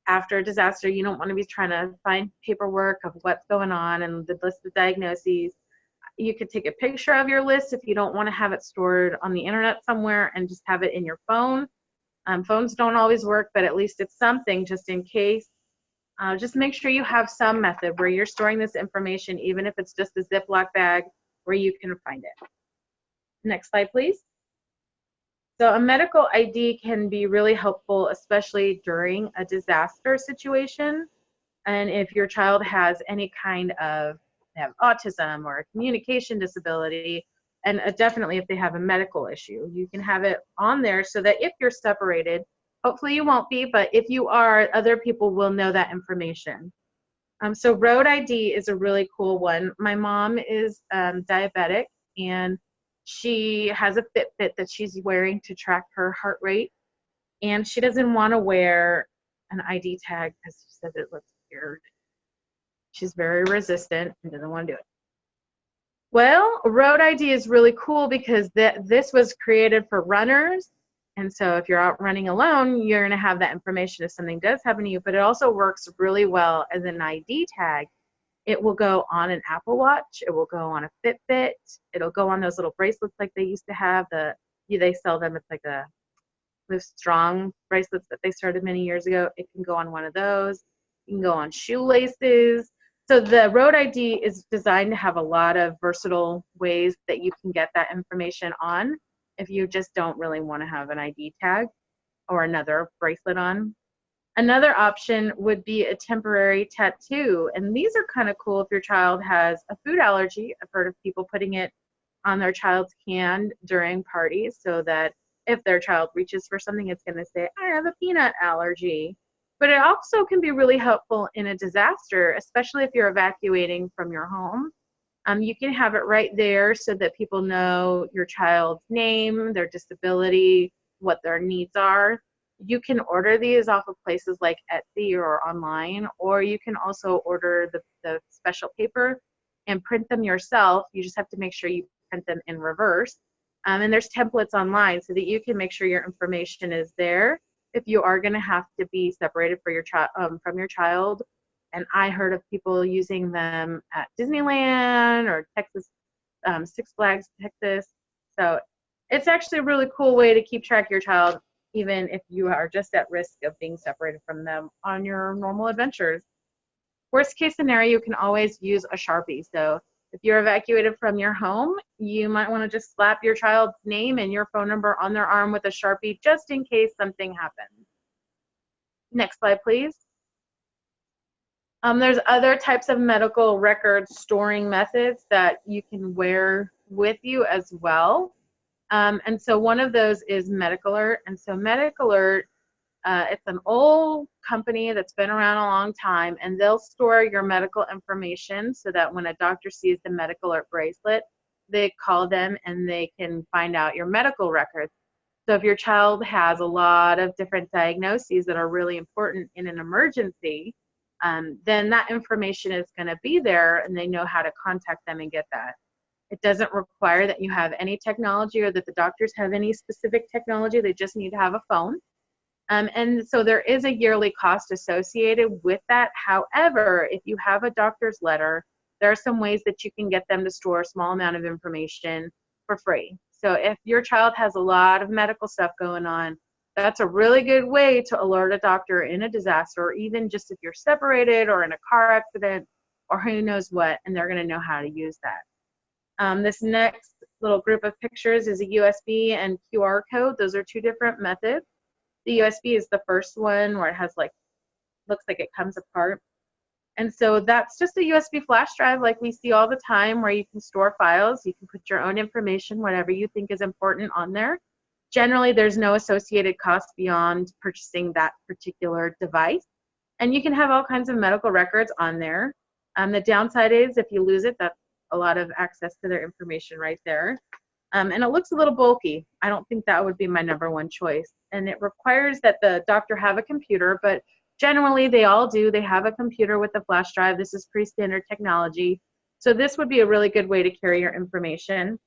After a disaster, you don't want to be trying to find paperwork of what's going on and the list of diagnoses. You could take a picture of your list if you don't want to have it stored on the internet somewhere and just have it in your phone. Phones don't always work, but at least it's something just in case. Just make sure you have some method where you're storing this information, even if it's just a Ziploc bag where you can find it. Next slide, please. So a medical ID can be really helpful, especially during a disaster situation. And if your child has any kind of, they have autism or a communication disability, and definitely if they have a medical issue. You can have it on there so that if you're separated, hopefully you won't be, but if you are, other people will know that information. So road ID is a really cool one. My mom is diabetic, and she has a Fitbit that she's wearing to track her heart rate, and she doesn't want to wear an ID tag because she says it looks weird. She's very resistant and doesn't want to do it. Well, road ID is really cool because this was created for runners. And so if you're out running alone, you're going to have that information if something does happen to you. But it also works really well as an ID tag. It will go on an Apple Watch. It will go on a Fitbit. It'll go on those little bracelets like they used to have. They sell them. It's like those strong bracelets that they started many years ago. It can go on one of those. You can go on shoelaces. So the road ID is designed to have a lot of versatile ways that you can get that information on if you just don't really want to have an ID tag or another bracelet on. Another option would be a temporary tattoo, and these are kind of cool if your child has a food allergy. I've heard of people putting it on their child's hand during parties so that if their child reaches for something, it's going to say, I have a peanut allergy. But it also can be really helpful in a disaster, especially if you're evacuating from your home. You can have it right there so that people know your child's name, their disability, what their needs are. You can order these off of places like Etsy or online, or you can also order the special paper and print them yourself. You just have to make sure you print them in reverse. And there's templates online so that you can make sure your information is there if you are going to have to be separated from your child. And I heard of people using them at Disneyland or Texas, Six Flags, Texas. So it's actually a really cool way to keep track of your child, even if you are just at risk of being separated from them on your normal adventures. Worst case scenario, you can always use a Sharpie. So if you're evacuated from your home, you might want to just slap your child's name and your phone number on their arm with a Sharpie just in case something happens. Next slide, please. There's other types of medical record storing methods that you can wear with you as well. And so one of those is Medical Alert. And so Medical Alert, it's an old company that's been around a long time, and they'll store your medical information so that when a doctor sees the Medical Alert bracelet, they call them and they can find out your medical records. So if your child has a lot of different diagnoses that are really important in an emergency, then that information is going to be there and they know how to contact them and get that. It doesn't require that you have any technology or that the doctors have any specific technology. They just need to have a phone. And so there is a yearly cost associated with that. However, if you have a doctor's letter, there are some ways that you can get them to store a small amount of information for free. So if your child has a lot of medical stuff going on, that's a really good way to alert a doctor in a disaster, or even just if you're separated or in a car accident or who knows what, and they're going to know how to use that. This next little group of pictures is a USB and QR code. Those are two different methods. The USB is the first one where it has looks like it comes apart. And so that's just a USB flash drive like we see all the time where you can store files. You can put your own information, whatever you think is important on there. Generally, there's no associated cost beyond purchasing that particular device. And you can have all kinds of medical records on there. The downside is if you lose it, that's a lot of access to their information right there. And it looks a little bulky. I don't think that would be my #1 choice. And it requires that the doctor have a computer, but generally they all do. They have a computer with a flash drive. This is pretty standard technology. So this would be a really good way to carry your information.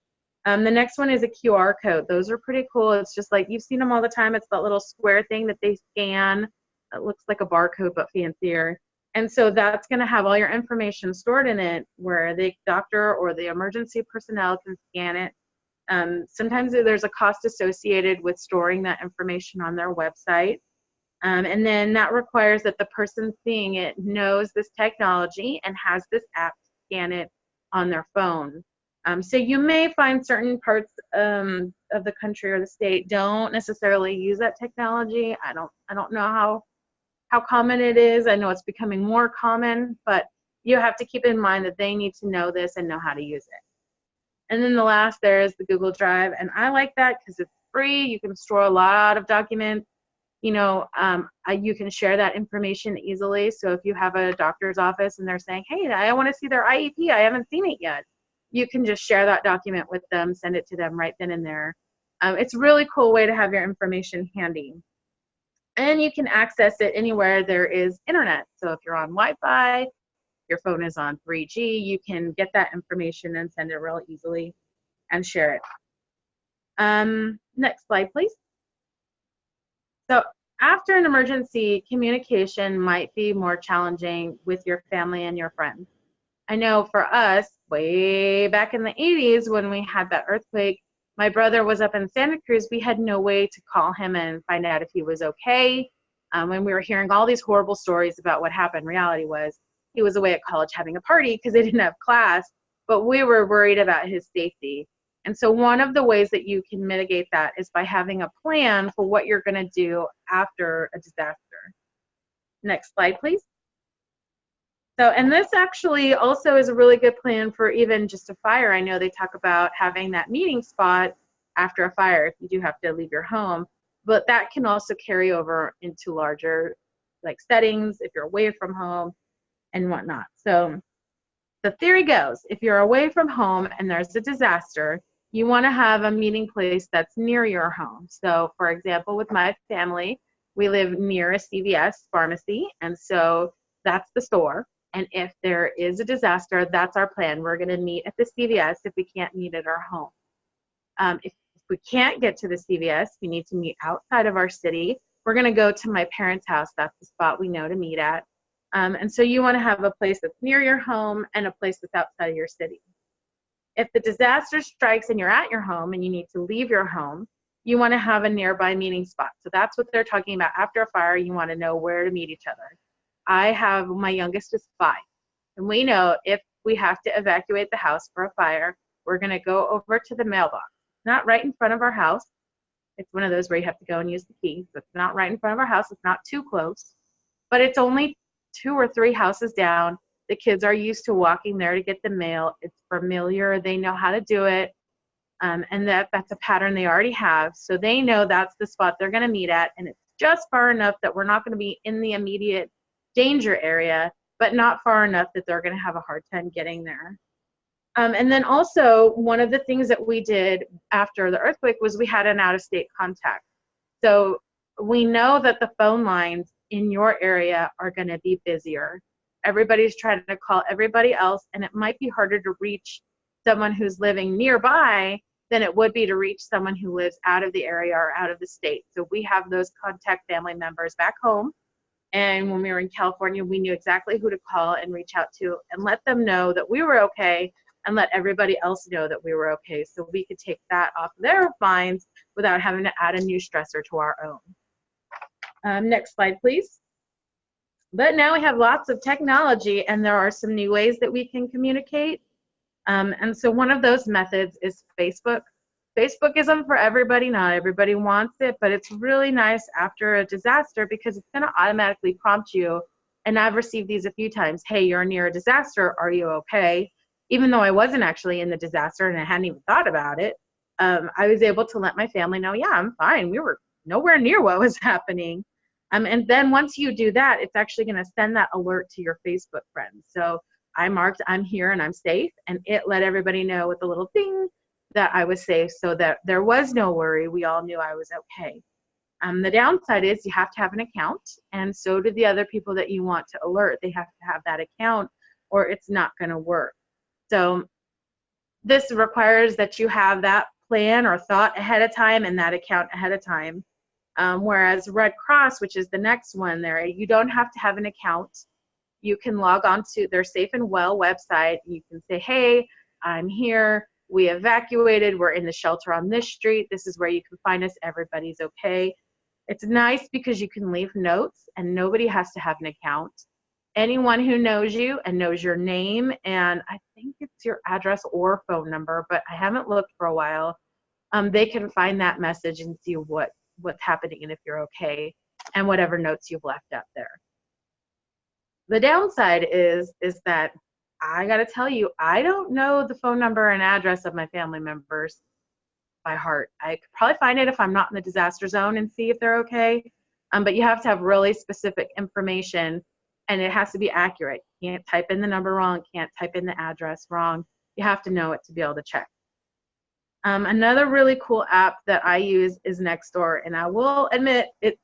The next one is a QR code. Those are pretty cool. It's just like, you've seen them all the time. It's that little square thing that they scan. It looks like a barcode, but fancier. And so that's going to have all your information stored in it where the doctor or the emergency personnel can scan it. Sometimes there's a cost associated with storing that information on their website. And then that requires that the person seeing it knows this technology and has this app to scan it on their phone. So you may find certain parts of the country or the state don't necessarily use that technology. I don't know how common it is. I know it's becoming more common, but you have to keep in mind that they need to know this and know how to use it. And then the last there is the Google Drive, and I like that because it's free. You can store a lot of documents. You know, you can share that information easily. So if you have a doctor's office and they're saying, hey, I want to see their IEP, I haven't seen it yet, you can just share that document with them, send it to them right then and there. It's a really cool way to have your information handy. And you can access it anywhere there is internet. So if you're on Wi-Fi, your phone is on 3G, you can get that information and send it real easily and share it. Next slide, please. So after an emergency, communication might be more challenging with your family and your friends. I know for us, way back in the 80s when we had that earthquake, my brother was up in Santa Cruz. We had no way to call him and find out if he was okay. When we were hearing all these horrible stories about what happened, reality was he was away at college having a party because they didn't have class, but we were worried about his safety. And so one of the ways that you can mitigate that is by having a plan for what you're going to do after a disaster. Next slide, please. So, and this actually also is a really good plan for even just a fire. I know they talk about having that meeting spot after a fire if you do have to leave your home, but that can also carry over into larger like settings if you're away from home and whatnot. So the theory goes, if you're away from home and there's a disaster, you want to have a meeting place that's near your home. So for example, with my family, we live near a CVS pharmacy, and so that's the store. And if there is a disaster, that's our plan. We're going to meet at the CVS if we can't meet at our home. If we can't get to the CVS, we need to meet outside of our city. We're going to go to my parents' house. That's the spot we know to meet at. And so you want to have a place that's near your home and a place that's outside of your city. If the disaster strikes and you're at your home and you need to leave your home, you want to have a nearby meeting spot. So that's what they're talking about. After a fire, you want to know where to meet each other. I have, my youngest is 5, and we know if we have to evacuate the house for a fire, we're going to go over to the mailbox. Not right in front of our house. It's one of those where you have to go and use the key. So it's not right in front of our house. It's not too close, but it's only 2 or 3 houses down. The kids are used to walking there to get the mail. It's familiar. They know how to do it. And that's a pattern they already have. So they know that's the spot they're going to meet at. And it's just far enough that we're not going to be in the immediate danger area, but not far enough that they're going to have a hard time getting there. And then also, one of the things that we did after the earthquake was we had an out-of-state contact. So we know that the phone lines in your area are going to be busier. Everybody's trying to call everybody else, and it might be harder to reach someone who's living nearby than it would be to reach someone who lives out of the area or out of the state. So we have those contact family members back home. And when we were in California, we knew exactly who to call and reach out to and let them know that we were okay and let everybody else know that we were okay, so we could take that off their minds without having to add a new stressor to our own. Next slide, please. But now we have lots of technology, and there are some new ways that we can communicate. And so one of those methods is Facebook. Facebook isn't for everybody. Not everybody wants it, but it's really nice after a disaster because it's going to automatically prompt you. And I've received these a few times. Hey, you're near a disaster. Are you okay? Even though I wasn't actually in the disaster and I hadn't even thought about it, I was able to let my family know, yeah, I'm fine. We were nowhere near what was happening. And then once you do that, it's actually going to send that alert to your Facebook friends. So I marked I'm here and I'm safe, and it let everybody know with a little ding that I was safe, so that there was no worry. We all knew I was okay. The downside is you have to have an account, and so do the other people that you want to alert. They have to have that account or it's not going to work. So this requires that you have that plan or thought ahead of time and that account ahead of time. Whereas Red Cross, which is the next one there, you don't have to have an account. You can log on to their Safe and Well website. You can say, hey, I'm here. We evacuated. We're in the shelter on this street. This is where you can find us. Everybody's okay. It's nice because you can leave notes and nobody has to have an account. Anyone who knows you and knows your name, and I think it's your address or phone number, but I haven't looked for a while, they can find that message and see what's happening and if you're okay, and whatever notes you've left out there. The downside is that I got to tell you, I don't know the phone number and address of my family members by heart. I could probably find it if I'm not in the disaster zone and see if they're okay. But you have to have really specific information, and it has to be accurate. You can't type in the number wrong, can't type in the address wrong. You have to know it to be able to check. Another really cool app that I use is Nextdoor, and I will admit it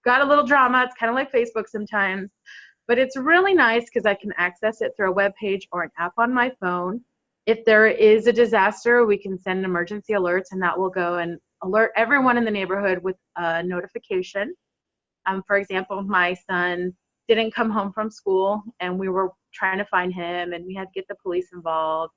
got a little drama. It's kind of like Facebook sometimes, but it's really nice because I can access it through a web page or an app on my phone. If there is a disaster, we can send emergency alerts, and that will go and alert everyone in the neighborhood with a notification. For example, my son didn't come home from school, and we were trying to find him, and we had to get the police involved,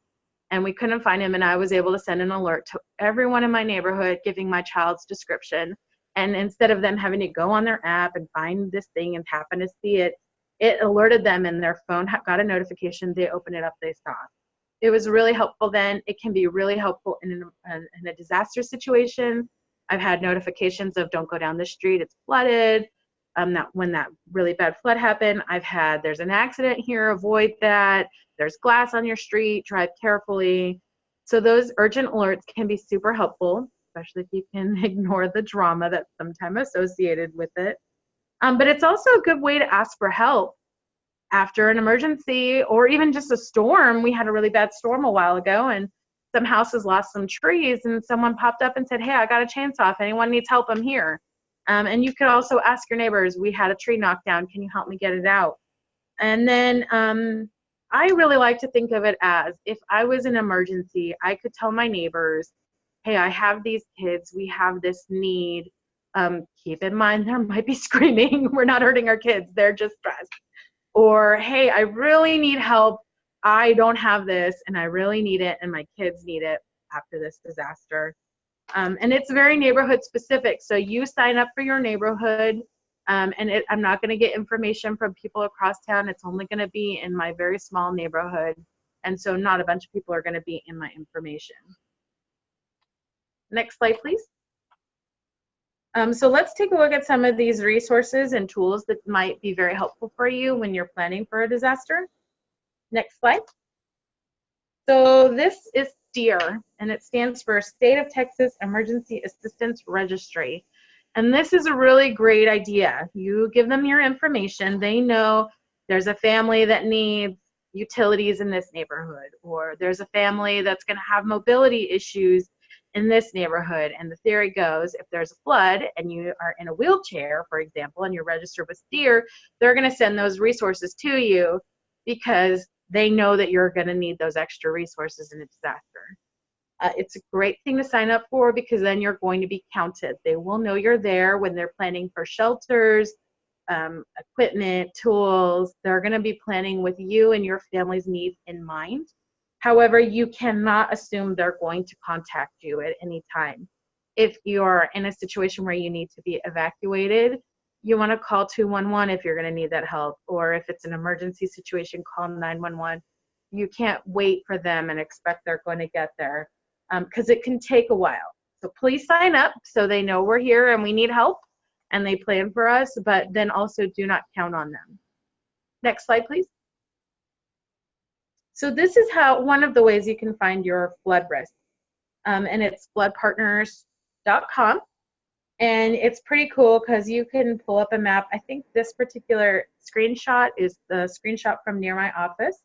and we couldn't find him, and I was able to send an alert to everyone in my neighborhood giving my child's description. And instead of them having to go on their app and find this thing and happen to see it, it alerted them, and their phone got a notification. They opened it up, they saw it. It was really helpful then. It can be really helpful in a disaster situation. I've had notifications of don't go down this street, it's flooded. When that really bad flood happened, there's an accident here, avoid that. There's glass on your street, drive carefully. So those urgent alerts can be super helpful, especially if you can ignore the drama that's sometimes associated with it. But it's also a good way to ask for help after an emergency or even just a storm. We had a really bad storm a while ago, and some houses lost some trees, and someone popped up and said, hey, I got a chainsaw. If anyone needs help, I'm here. And you could also ask your neighbors, we had a tree knocked down, can you help me get it out? And then I really like to think of it as, if I was in an emergency, I could tell my neighbors, hey, I have these kids, we have this need. Keep in mind, there might be screaming. We're not hurting our kids, they're just stressed. Or, hey, I really need help. I don't have this, and I really need it, and my kids need it after this disaster. And it's very neighborhood specific. So you sign up for your neighborhood, and I'm not going to get information from people across town. It's only going to be in my very small neighborhood. And so not a bunch of people are going to be in my information. Next slide, please. So let's take a look at some of these resources and tools that might be very helpful for you when you're planning for a disaster. Next slide. So this is STEER, and it stands for State of Texas Emergency Assistance Registry. And this is a really great idea. You give them your information. They know there's a family that needs utilities in this neighborhood, or there's a family that's going to have mobility issues in this neighborhood. And the theory goes, if there's a flood and you are in a wheelchair, for example, and you're registered with STEER, they're going to send those resources to you because they know that you're going to need those extra resources in a disaster. It's a great thing to sign up for because then you're going to be counted. They will know you're there when they're planning for shelters, equipment, tools. They're going to be planning with you and your family's needs in mind. However, you cannot assume they're going to contact you at any time. If you're in a situation where you need to be evacuated, you want to call 211 if you're going to need that help, or if it's an emergency situation, call 911. You can't wait for them and expect they're going to get there because it can take a while. So please sign up so they know we're here and we need help and they plan for us, but then also do not count on them. Next slide, please. So this is one of the ways you can find your flood risk, and it's floodpartners.com. And it's pretty cool because you can pull up a map. I think this particular screenshot is the screenshot from near my office.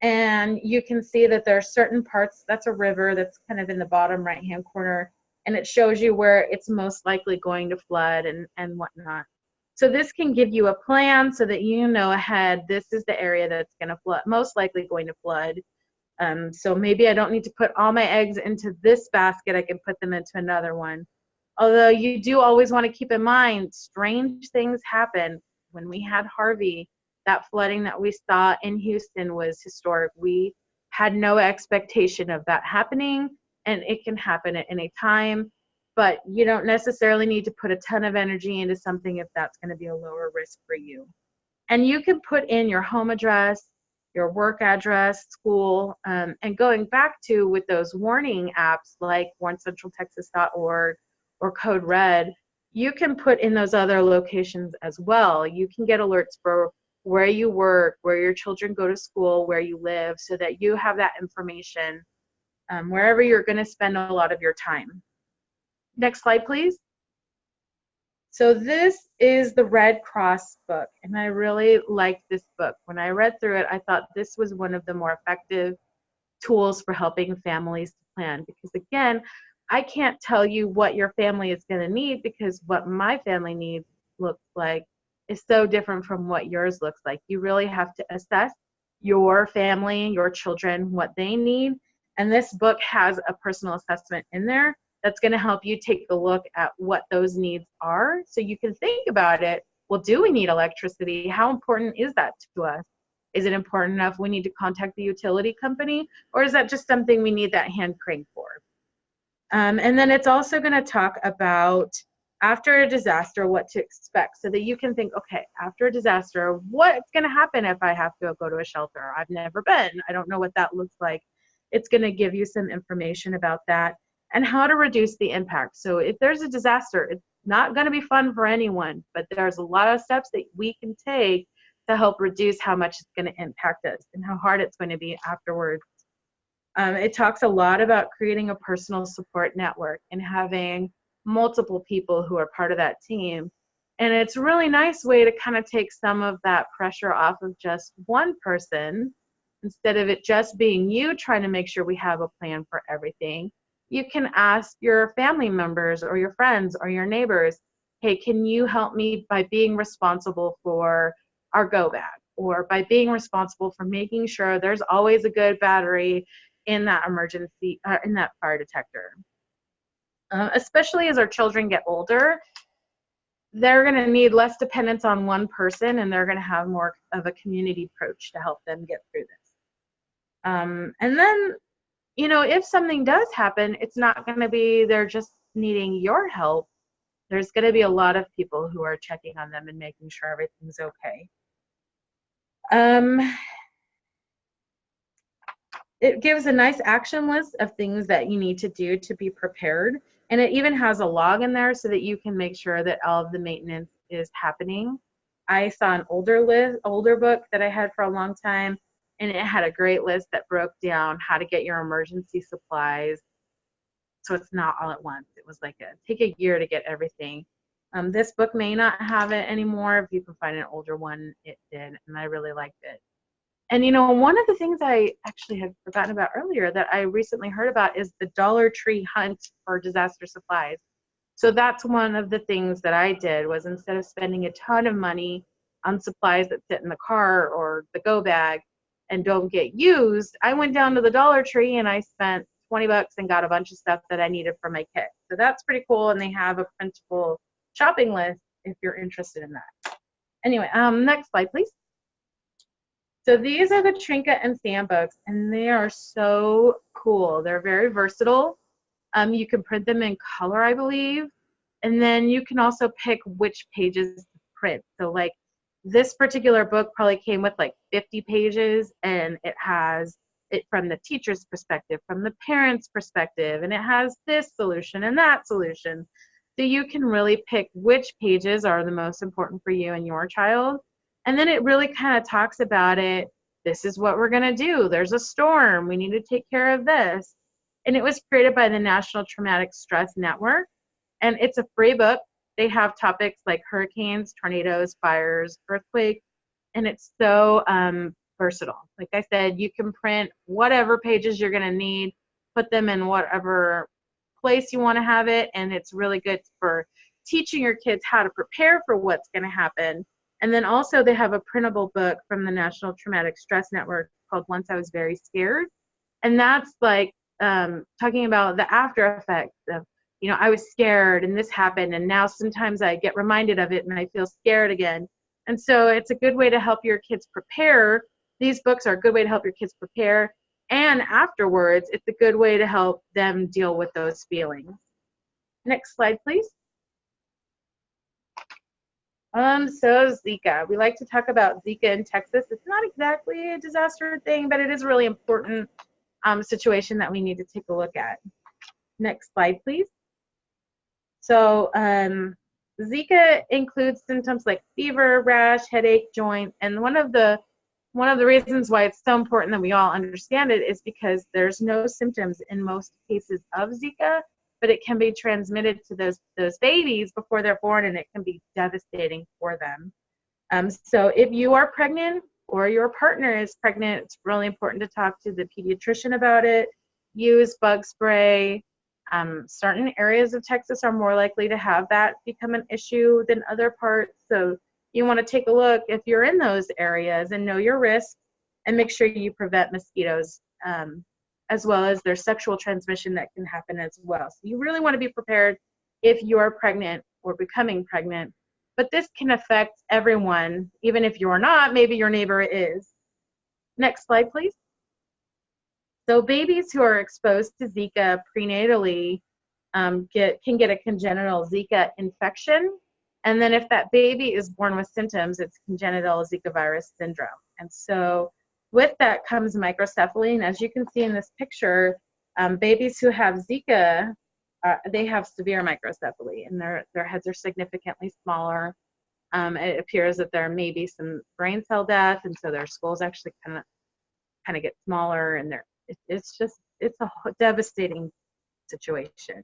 And you can see that there are certain parts, that's a river that's kind of in the bottom right-hand corner, and it shows you where it's most likely going to flood and whatnot. So this can give you a plan so that you know ahead, this is the area that's going to flood, most likely going to flood. So maybe I don't need to put all my eggs into this basket, I can put them into another one. Although you do always want to keep in mind, strange things happen. When we had Harvey, that flooding that we saw in Houston was historic. We had no expectation of that happening, and it can happen at any time. But you don't necessarily need to put a ton of energy into something if that's going to be a lower risk for you. And you can put in your home address, your work address, school, and going back to with those warning apps like warncentraltexas.org or Code Red, you can put in those other locations as well. You can get alerts for where you work, where your children go to school, where you live, so that you have that information wherever you're going to spend a lot of your time. Next slide, please. So this is the Red Cross book, and I really liked this book. When I read through it, I thought this was one of the more effective tools for helping families to plan, because again, I can't tell you what your family is going to need, because what my family needs looks like is so different from what yours looks like. You really have to assess your family, your children, what they need, and this book has a personal assessment in there that's going to help you take a look at what those needs are, so you can think about it. Well, do we need electricity? How important is that to us? Is it important enough we need to contact the utility company, or is that just something we need that hand crank for? And then it's also going to talk about after a disaster, what to expect, so that you can think, okay, after a disaster, what's going to happen if I have to go to a shelter? I've never been. I don't know what that looks like. It's going to give you some information about that and how to reduce the impact. So if there's a disaster, it's not going to be fun for anyone, but there's a lot of steps that we can take to help reduce how much it's going to impact us and how hard it's going to be afterwards. It talks a lot about creating a personal support network and having multiple people who are part of that team. And it's a really nice way to kind of take some of that pressure off of just one person. Instead of it just being you trying to make sure we have a plan for everything, you can ask your family members or your friends or your neighbors, hey, can you help me by being responsible for our go bag, or by being responsible for making sure there's always a good battery in that emergency, in that fire detector. Especially as our children get older, they're going to need less dependence on one person, and they're going to have more of a community approach to help them get through this. And then, you know, if something does happen, it's not going to be they're just needing your help. There's going to be a lot of people who are checking on them and making sure everything's okay. It gives a nice action list of things that you need to do to be prepared. And it even has a log in there so that you can make sure that all of the maintenance is happening. I saw an older book that I had for a long time, and it had a great list that broke down how to get your emergency supplies. So it's not all at once. It was like take a year to get everything. This book may not have it anymore. If you can find an older one, it did, and I really liked it. And, you know, one of the things I actually had forgotten about earlier that I recently heard about is the Dollar Tree hunt for disaster supplies. So that's one of the things that I did, was instead of spending a ton of money on supplies that sit in the car or the go bag and don't get used, I went down to the Dollar Tree and I spent 20 bucks and got a bunch of stuff that I needed for my kit. So that's pretty cool, and they have a printable shopping list if you're interested in that. Anyway, next slide, please. So these are the Trinket and Sandbox, and they are so cool. They're very versatile. You can print them in color, I believe, and then you can also pick which pages to print. So like this particular book probably came with like 50 pages, and it has it from the teacher's perspective, from the parent's perspective, and it has this solution and that solution. So you can really pick which pages are the most important for you and your child. And then it really kind of talks about it. This is what we're going to do. There's a storm. We need to take care of this. And it was created by the National Traumatic Stress Network. And it's a free book. They have topics like hurricanes, tornadoes, fires, earthquakes. And it's so versatile. Like I said, you can print whatever pages you're going to need, put them in whatever place you want to have it. And it's really good for teaching your kids how to prepare for what's going to happen. And then also they have a printable book from the National Traumatic Stress Network called Once I Was Very Scared. And that's like talking about the after effects of, you know, I was scared and this happened, and now sometimes I get reminded of it and I feel scared again. And so it's a good way to help your kids prepare. These books are a good way to help your kids prepare. And afterwards, it's a good way to help them deal with those feelings. Next slide, please. So Zika. We like to talk about Zika in Texas. It's not exactly a disaster thing, but it is a really important situation that we need to take a look at. Next slide, please. So Zika includes symptoms like fever, rash, headache, joint, and one of the reasons why it's so important that we all understand it is because there's no symptoms in most cases of Zika, but it can be transmitted to those babies before they're born, and it can be devastating for them. So if you are pregnant or your partner is pregnant, it's really important to talk to the pediatrician about it. Use bug spray. Certain areas of Texas are more likely to have that become an issue than other parts. So you want to take a look if you're in those areas and know your risk, and make sure you prevent mosquitoes, as well as their sexual transmission that can happen as well. So you really want to be prepared if you are pregnant or becoming pregnant. But this can affect everyone, even if you're not, maybe your neighbor is. Next slide, please. So babies who are exposed to Zika prenatally can get a congenital Zika infection. And then if that baby is born with symptoms, it's congenital Zika virus syndrome. And so with that comes microcephaly. And as you can see in this picture, babies who have Zika, they have severe microcephaly, and their heads are significantly smaller. It appears that there may be some brain cell death, and so their skulls actually kind of get smaller, and it's a devastating situation.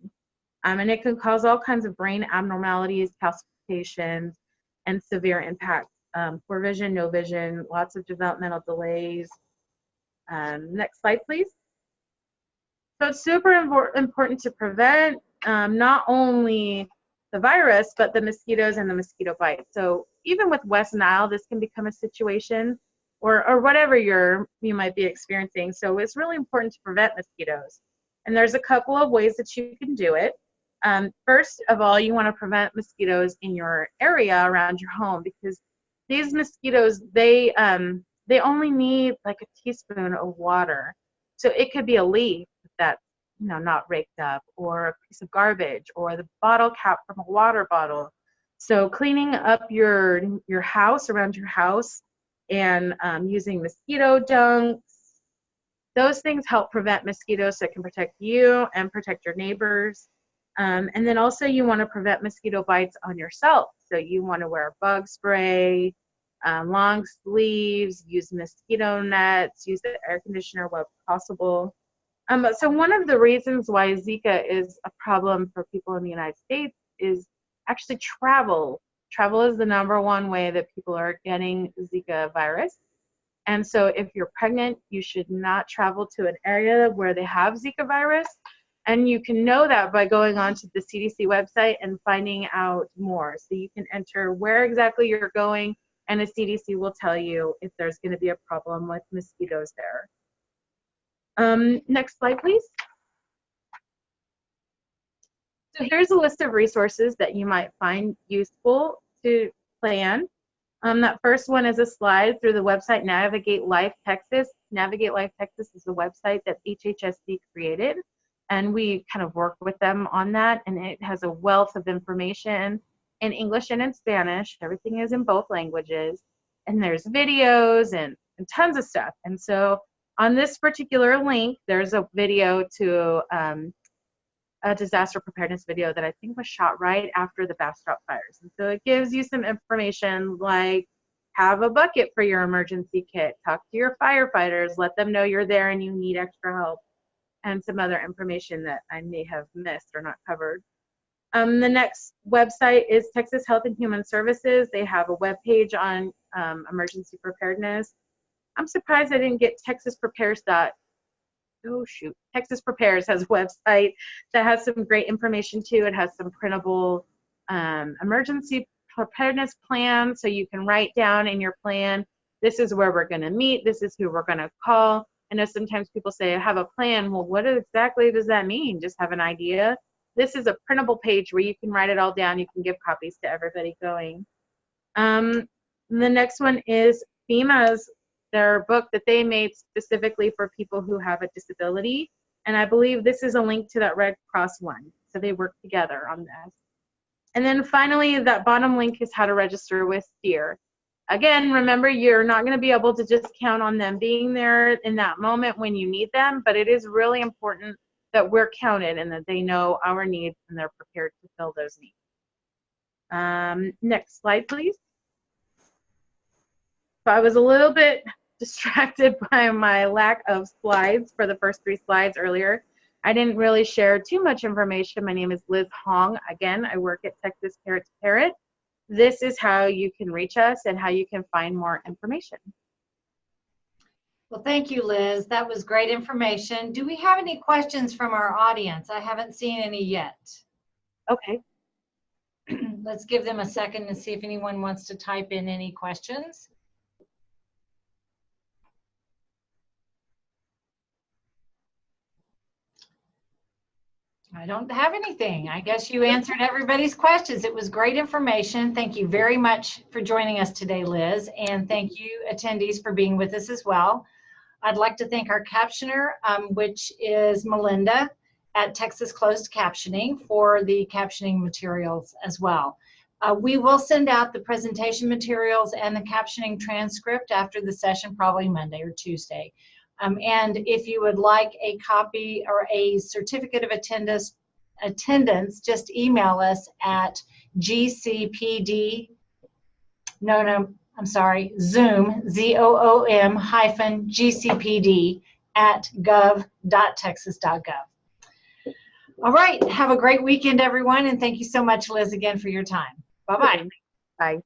And it can cause all kinds of brain abnormalities, calcifications, and severe impacts. Poor vision, no vision, lots of developmental delays. Next slide, please. So it's super important to prevent not only the virus, but the mosquitoes and the mosquito bites. So even with West Nile, this can become a situation, or whatever you might be experiencing. So it's really important to prevent mosquitoes. And there's a couple of ways that you can do it. First of all, you want to prevent mosquitoes in your area around your home, because these mosquitoes, they only need like a teaspoon of water. So it could be a leaf that's not raked up, or a piece of garbage, or the bottle cap from a water bottle. So cleaning up your house, around your house, and using mosquito dunks, those things help prevent mosquitoes, so it can protect you and protect your neighbors. And then also you want to prevent mosquito bites on yourself. So you want to wear bug spray, long sleeves, use mosquito nets, use the air conditioner where possible. So one of the reasons why Zika is a problem for people in the United States is actually travel. Travel is the #1 way that people are getting Zika virus. And so if you're pregnant, you should not travel to an area where they have Zika virus. And you can know that by going onto the CDC website and finding out more. So you can enter where exactly you're going, and the CDC will tell you if there's going to be a problem with mosquitoes there. Next slide, please. So here's a list of resources that you might find useful to plan. That first one is a slide through the website Navigate Life Texas. Navigate Life Texas is a website that HHSC created, and we kind of work with them on that, and it has a wealth of information in English and in Spanish. Everything is in both languages, and there's videos and tons of stuff. And so on this particular link, there's a video to a disaster preparedness video that I think was shot right after the Bastrop fires. And so it gives you some information like have a bucket for your emergency kit, talk to your firefighters, let them know you're there and you need extra help, and some other information that I may have missed or not covered. The next website is Texas Health and Human Services. They have a webpage on emergency preparedness. I'm surprised I didn't get Texas Prepares. Oh shoot, Texas Prepares has a website that has some great information too. It has some printable emergency preparedness plans, so you can write down in your plan, this is where we're going to meet, this is who we're going to call. I know sometimes people say, I have a plan. Well, what exactly does that mean? Just have an idea? This is a printable page where you can write it all down. You can give copies to everybody going. The next one is FEMA's, their book that they made specifically for people who have a disability. And I believe this is a link to that Red Cross one. So they work together on this. And then finally, that bottom link is how to register with STEER. Again, remember, you're not going to be able to just count on them being there in that moment when you need them, but it is really important that we're counted and that they know our needs and they're prepared to fill those needs. Next slide, please. So I was a little bit distracted by my lack of slides for the first 3 slides earlier. I didn't really share too much information. My name is Liz Hong. Again, I work at Texas Parent to Parent. This is how you can reach us and how you can find more information. Well, thank you, Liz. That was great information. Do we have any questions from our audience? I haven't seen any yet. Okay. Let's give them a second and see if anyone wants to type in any questions. I don't have anything. I guess you answered everybody's questions. It was great information. Thank you very much for joining us today, Liz, and thank you, attendees, for being with us as well. I'd like to thank our captioner, which is Melinda at Texas Closed Captioning, for the captioning materials as well. We will send out the presentation materials and the captioning transcript after the session, probably Monday or Tuesday. And if you would like a copy or a certificate of attendance, just email us at gcpd, Zoom, ZOOM -GCPD @gov.texas.gov. All right, have a great weekend, everyone, and thank you so much, Liz, again for your time. Bye-bye. Bye.